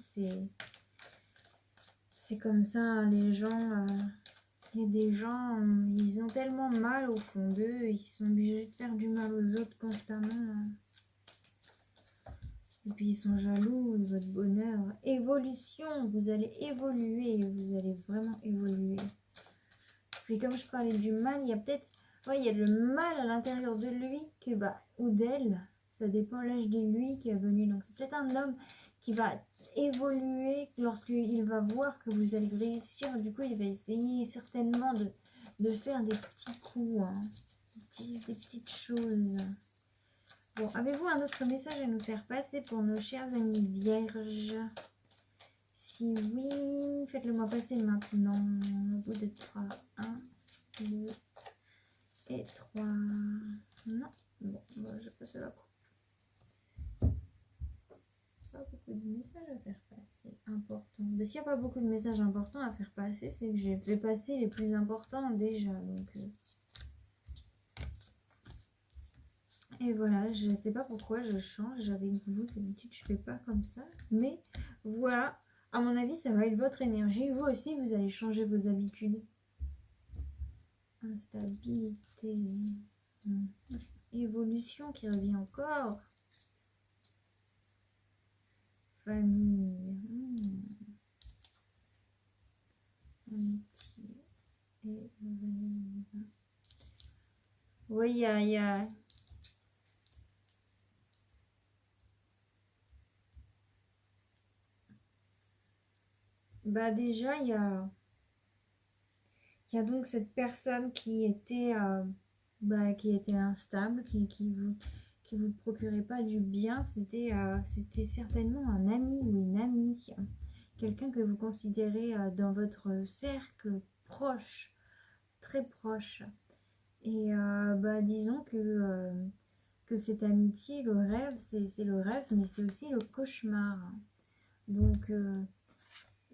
Speaker 1: C'est comme ça, hein, les gens. Il y a des gens, ils ont tellement mal au fond d'eux, ils sont obligés de faire du mal aux autres constamment. Hein. Et puis ils sont jaloux de votre bonheur. Évolution, vous allez évoluer, vous allez vraiment évoluer. Puis comme je parlais du mal, il y a peut-être, ouais, il y a le mal à l'intérieur de lui que, ou d'elle, ça dépend l'âge de lui qui est venu. Donc c'est peut-être un homme qui va évoluer lorsqu'il va voir que vous allez réussir. Du coup, il va essayer certainement de faire des petits coups, hein, des petites choses. Bon, avez-vous un autre message à nous faire passer pour nos chers amis vierges? Si oui, faites-le moi passer maintenant. Au bout de 3. 1, 2 et 3. Non. Bon, je passe la coupe. Pas beaucoup de messages à faire passer. Important. Mais s'il n'y a pas beaucoup de messages importants à faire passer, c'est que j'ai fait passer les plus importants déjà. Donc, et voilà, je ne sais pas pourquoi je change avec vous. D'habitude, je ne fais pas comme ça. Mais voilà, à mon avis, ça va être votre énergie. Vous aussi, vous allez changer vos habitudes. Instabilité. Évolution qui revient encore. Famille. Amitié. Et oui, il y a... déjà, il y a donc cette personne qui était instable, qui vous procurait pas du bien. C'était certainement un ami ou une amie, quelqu'un que vous considérez dans votre cercle proche, très proche. Et disons que cette amitié, le rêve, c'est le rêve, mais c'est aussi le cauchemar. Donc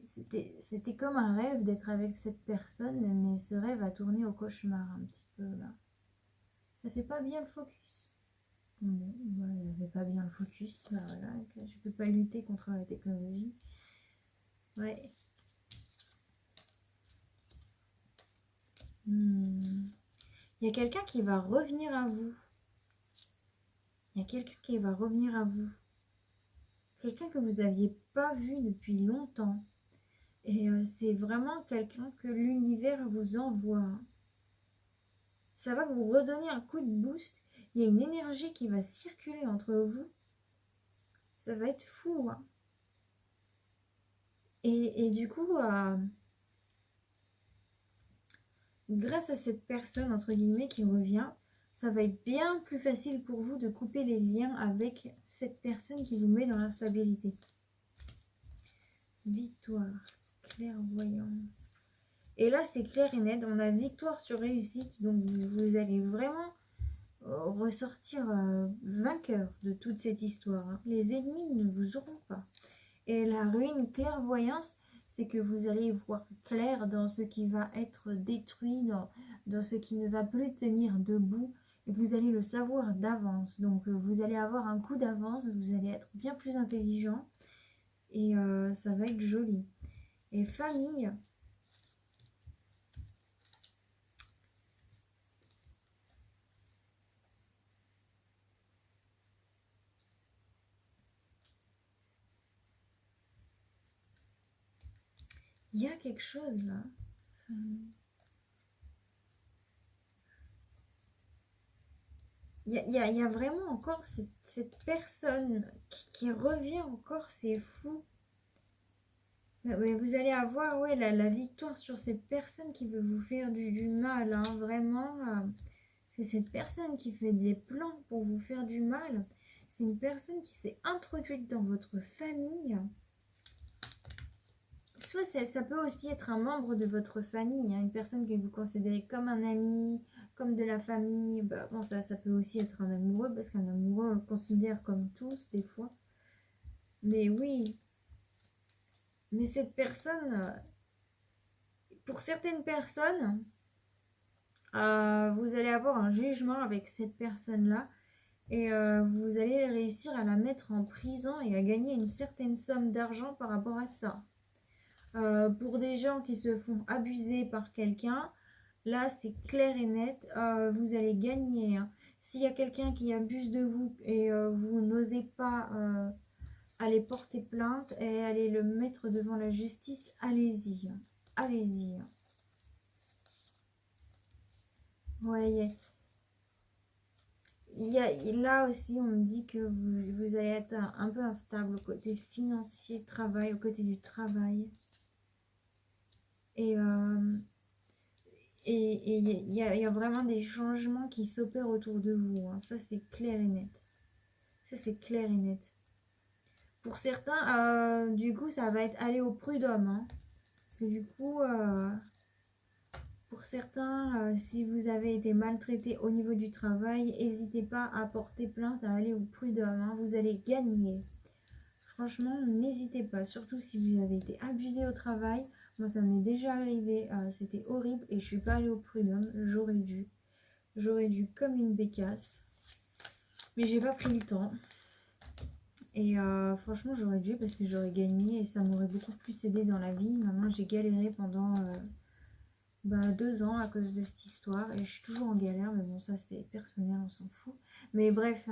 Speaker 1: c'était comme un rêve d'être avec cette personne, mais ce rêve a tourné au cauchemar un petit peu là. Ça fait pas bien le focus. Bon, ça fait pas bien le focus. Voilà, je peux pas lutter contre la technologie. Ouais. Il y a quelqu'un qui va revenir à vous. Il y a quelqu'un qui va revenir à vous. Quelqu'un que vous n'aviez pas vu depuis longtemps. Et c'est vraiment quelqu'un que l'univers vous envoie. Ça va vous redonner un coup de boost. Il y a une énergie qui va circuler entre vous. Ça va être fou. Hein. Et du coup, grâce à cette personne, entre guillemets, qui revient, ça va être bien plus facile pour vous de couper les liens avec cette personne qui vous met dans l'instabilité. Victoire, clairvoyance. Et là, c'est clair et net. On a victoire sur réussite. Donc, vous allez vraiment ressortir vainqueur de toute cette histoire. Hein. Les ennemis ne vous auront pas. Et la ruine clairvoyance, c'est que vous allez voir clair dans ce qui va être détruit, dans ce qui ne va plus tenir debout. Et vous allez le savoir d'avance. Donc, vous allez avoir un coup d'avance. Vous allez être bien plus intelligent. Et ça va être joli. Et famille... Il y a quelque chose là. Il y a vraiment encore cette personne qui revient encore, c'est fou. Mais vous allez avoir la victoire sur cette personne qui veut vous faire du mal. Hein, vraiment, c'est cette personne qui fait des plans pour vous faire du mal. C'est une personne qui s'est introduite dans votre famille. Soit ça peut aussi être un membre de votre famille, hein, une personne que vous considérez comme un ami, comme de la famille. Bon, ça peut aussi être un amoureux, parce qu'un amoureux, on le considère comme tous, des fois. Mais oui. Mais cette personne, pour certaines personnes, Vous allez avoir un jugement avec cette personne-là et vous allez réussir à la mettre en prison et à gagner une certaine somme d'argent par rapport à ça. Pour des gens qui se font abuser par quelqu'un, là c'est clair et net, vous allez gagner, hein. S'il y a quelqu'un qui abuse de vous et vous n'osez pas aller porter plainte et aller le mettre devant la justice, allez-y, hein. Allez-y, hein. Ouais, là aussi, on me dit que vous allez être un peu instable au côté financier, travail, au côté du travail. Et il y a vraiment des changements qui s'opèrent autour de vous, hein. Ça, c'est clair et net. Ça, c'est clair et net. Pour certains, du coup, ça va être aller au prud'homme, hein. Parce que du coup, pour certains, si vous avez été maltraité au niveau du travail, n'hésitez pas à porter plainte, à aller au prud'homme, hein. Vous allez gagner. Franchement, n'hésitez pas, surtout si vous avez été abusé au travail. Moi, ça m'est déjà arrivé, c'était horrible et je suis pas allée au prud'homme. J'aurais dû comme une bécasse, mais j'ai pas pris le temps. Et franchement, j'aurais dû parce que j'aurais gagné et ça m'aurait beaucoup plus aidé dans la vie. Maintenant, j'ai galéré pendant 2 ans à cause de cette histoire et je suis toujours en galère, mais bon, ça c'est personnel, on s'en fout. Mais bref,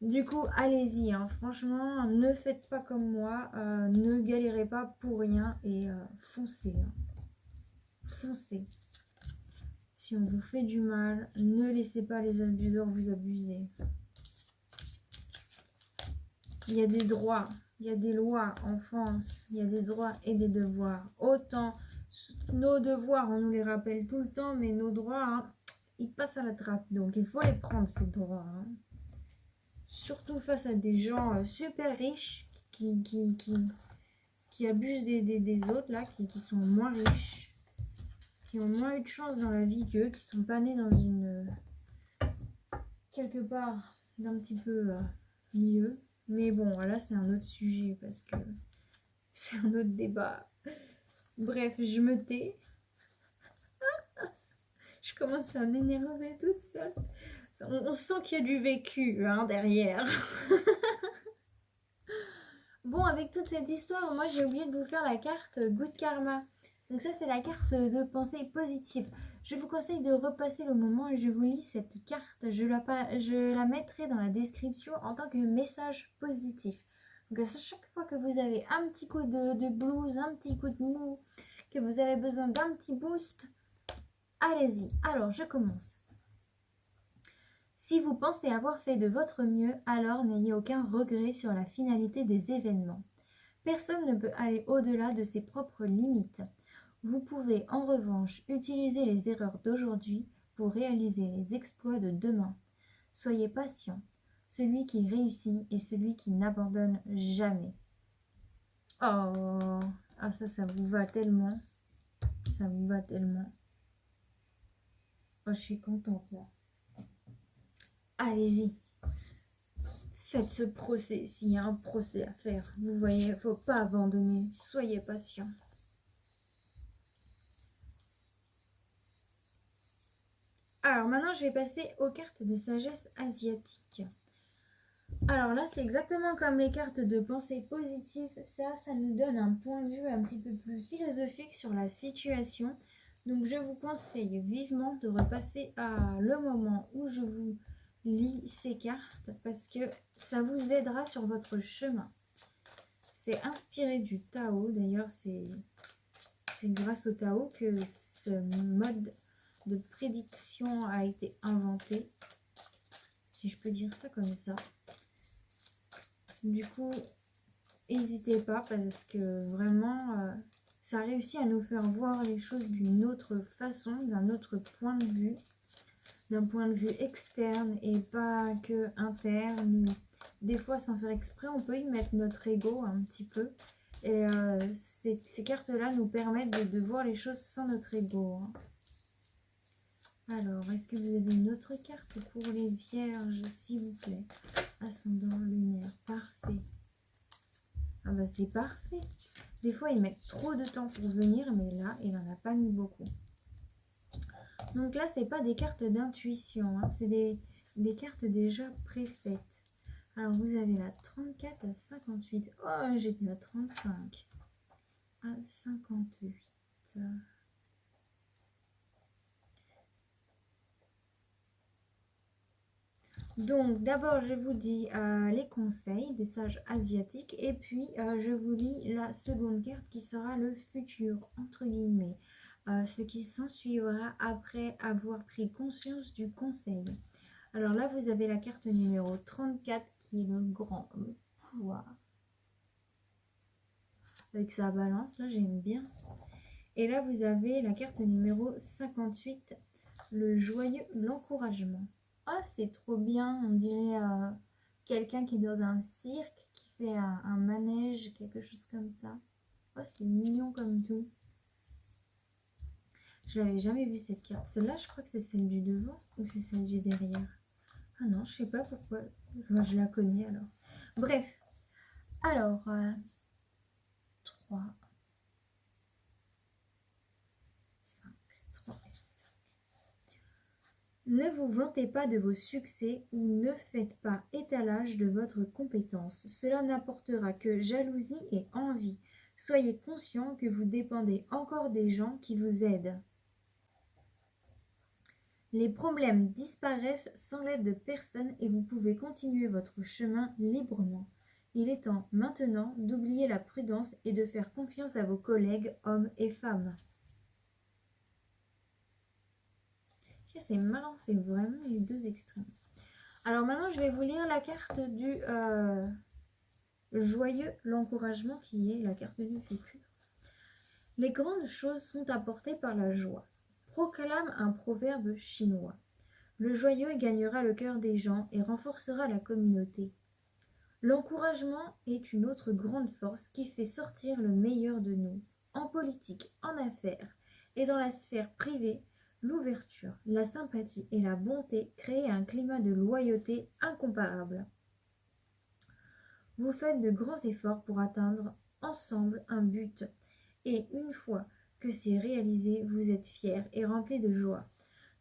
Speaker 1: du coup, allez-y, hein. Franchement, ne faites pas comme moi, ne galérez pas pour rien et foncez, hein. Foncez. Si on vous fait du mal, ne laissez pas les abuseurs vous abuser. Il y a des droits, il y a des lois en France, il y a des droits et des devoirs. Autant nos devoirs, on nous les rappelle tout le temps, mais nos droits, hein, ils passent à la trappe. Donc il faut les prendre, ces droits, hein. Surtout face à des gens super riches qui abusent des autres, là, qui sont moins riches, qui ont moins eu de chance dans la vie qu'eux, qui sont pas nés dans une... quelque part d'un petit peu mieux. Mais bon, là, c'est un autre sujet parce que c'est un autre débat. Bref, je me tais. Je commence à m'énerver toute seule. On sent qu'il y a du vécu, hein, derrière. Bon, avec toute cette histoire, moi j'ai oublié de vous faire la carte Good Karma. Donc ça, c'est la carte de pensée positive. Je vous conseille de repasser le moment et je vous lis cette carte. Je la mettrai dans la description en tant que message positif. Donc à chaque fois que vous avez un petit coup de blues, un petit coup de mou, que vous avez besoin d'un petit boost, allez-y. Alors, je commence. Si vous pensez avoir fait de votre mieux, alors n'ayez aucun regret sur la finalité des événements. Personne ne peut aller au-delà de ses propres limites. Vous pouvez en revanche utiliser les erreurs d'aujourd'hui pour réaliser les exploits de demain. Soyez patient. Celui qui réussit est celui qui n'abandonne jamais. Oh, ah ça vous va tellement. Ça vous va tellement. Oh, je suis contente là. Allez-y. Faites ce procès, s'il y a un procès à faire. Vous voyez, il ne faut pas abandonner. Soyez patient. Alors maintenant, je vais passer aux cartes de sagesse asiatique. Alors là, c'est exactement comme les cartes de pensée positive. Ça nous donne un point de vue un petit peu plus philosophique sur la situation. Donc je vous conseille vivement de repasser à le moment où je vous lis ces cartes parce que ça vous aidera sur votre chemin. C'est inspiré du Tao. D'ailleurs, c'est grâce au Tao que ce mode de prédiction a été inventé, si je peux dire ça comme ça. Du coup, n'hésitez pas parce que vraiment, ça réussit à nous faire voir les choses d'une autre façon, d'un autre point de vue, d'un point de vue externe et pas que interne. Des fois, sans faire exprès, on peut y mettre notre ego un petit peu. Et ces cartes-là nous permettent de voir les choses sans notre ego, hein. Alors, est-ce que vous avez une autre carte pour les vierges, s'il vous plaît? Ascendant lunaire, parfait. Ah bah c'est parfait. Des fois, ils mettent trop de temps pour venir, mais là, il n'en a pas mis beaucoup. Donc là, c'est pas des cartes d'intuition, hein, c'est des cartes déjà préfaites. Alors, vous avez la 34 à 58. Oh, j'étais à 35 à 58. Donc, d'abord, je vous dis les conseils des sages asiatiques. Et puis, je vous lis la seconde carte qui sera le futur, entre guillemets. Ce qui s'ensuivra après avoir pris conscience du conseil. Alors là, vous avez la carte numéro 34 qui est le grand pouvoir. Avec sa balance, là, j'aime bien. Et là, vous avez la carte numéro 58, le joyeux, l'encouragement. Oh, c'est trop bien, on dirait quelqu'un qui est dans un cirque, qui fait un manège, quelque chose comme ça. Oh, c'est mignon comme tout. Je n'avais jamais vu cette carte. Celle-là, je crois que c'est celle du devant ou c'est celle du derrière. Ah non, je sais pas pourquoi. Moi, je la connais alors. Bref. Alors, 3, 5, 3 et 5. Ne vous vantez pas de vos succès ou ne faites pas étalage de votre compétence. Cela n'apportera que jalousie et envie. Soyez conscient que vous dépendez encore des gens qui vous aident. Les problèmes disparaissent sans l'aide de personne et vous pouvez continuer votre chemin librement. Il est temps maintenant d'oublier la prudence et de faire confiance à vos collègues, hommes et femmes. C'est marrant, c'est vraiment les deux extrêmes. Alors maintenant, je vais vous lire la carte du joyeux, l'encouragement qui est la carte du futur. Les grandes choses sont apportées par la joie. Proclame un proverbe chinois. Le joyeux gagnera le cœur des gens et renforcera la communauté. L'encouragement est une autre grande force qui fait sortir le meilleur de nous. En politique, en affaires et dans la sphère privée, l'ouverture, la sympathie et la bonté créent un climat de loyauté incomparable. Vous faites de grands efforts pour atteindre ensemble un but et une fois que c'est réalisé, vous êtes fiers et remplis de joie.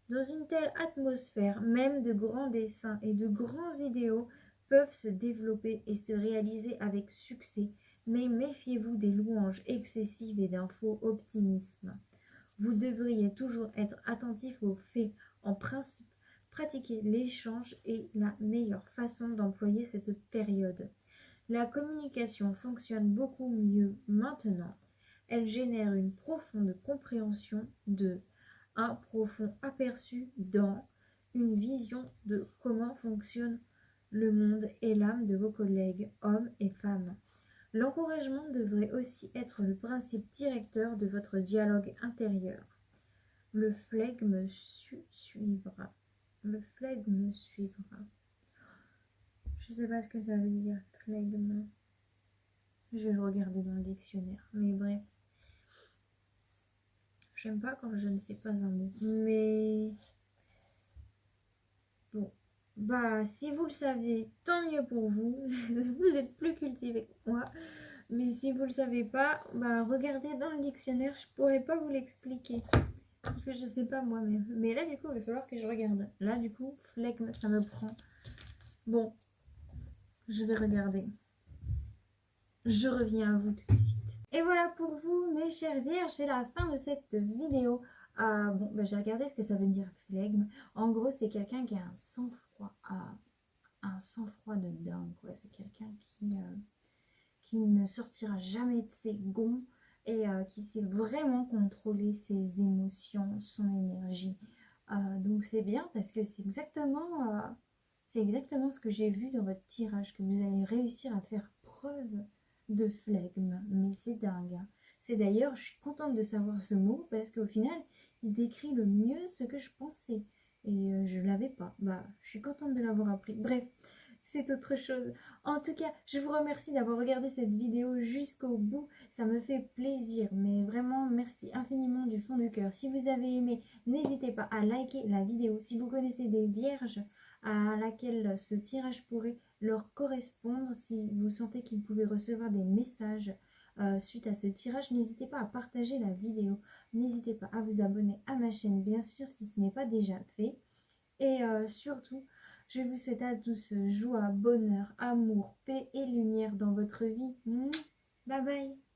Speaker 1: Dans une telle atmosphère, même de grands desseins et de grands idéaux peuvent se développer et se réaliser avec succès, mais méfiez-vous des louanges excessives et d'un faux optimisme. Vous devriez toujours être attentif aux faits. En principe, pratiquer l'échange est la meilleure façon d'employer cette période. La communication fonctionne beaucoup mieux maintenant. Elle génère une profonde compréhension un profond aperçu dans une vision de comment fonctionne le monde et l'âme de vos collègues, hommes et femmes. L'encouragement devrait aussi être le principe directeur de votre dialogue intérieur. Le flegme suivra. Le flegme suivra. Je ne sais pas ce que ça veut dire, flegme. Je vais le regarder dans le dictionnaire, mais bref. J'aime pas quand je ne sais pas un mot. Mais bon, bah si vous le savez, tant mieux pour vous. Vous êtes plus cultivé que moi. Mais si vous le savez pas, bah regardez dans le dictionnaire, je pourrais pas vous l'expliquer. Parce que je sais pas moi-même. Mais là du coup, il va falloir que je regarde. Là du coup, flegme, ça me prend. Bon, je vais regarder. Je reviens à vous tout de suite. Et voilà pour vous, mes chères vierges, c'est la fin de cette vidéo. Bon, bah, j'ai regardé ce que ça veut dire flegme. En gros, c'est quelqu'un qui a un sang-froid de dingue, quoi. C'est quelqu'un qui ne sortira jamais de ses gonds et qui sait vraiment contrôler ses émotions, son énergie. Donc c'est bien parce que c'est exactement ce que j'ai vu dans votre tirage, que vous allez réussir à faire preuve de flegme, mais c'est dingue. Hein. C'est d'ailleurs, je suis contente de savoir ce mot parce qu'au final, il décrit le mieux ce que je pensais et je l'avais pas. Bah, je suis contente de l'avoir appris. Bref, c'est autre chose. En tout cas, je vous remercie d'avoir regardé cette vidéo jusqu'au bout. Ça me fait plaisir, mais vraiment merci infiniment du fond du cœur. Si vous avez aimé, n'hésitez pas à liker la vidéo. Si vous connaissez des vierges à laquelle ce tirage pourrait leur correspondre, si vous sentez qu'ils pouvaient recevoir des messages suite à ce tirage. N'hésitez pas à partager la vidéo, n'hésitez pas à vous abonner à ma chaîne, bien sûr, si ce n'est pas déjà fait. Et surtout, je vous souhaite à tous joie, bonheur, amour, paix et lumière dans votre vie. Bye bye.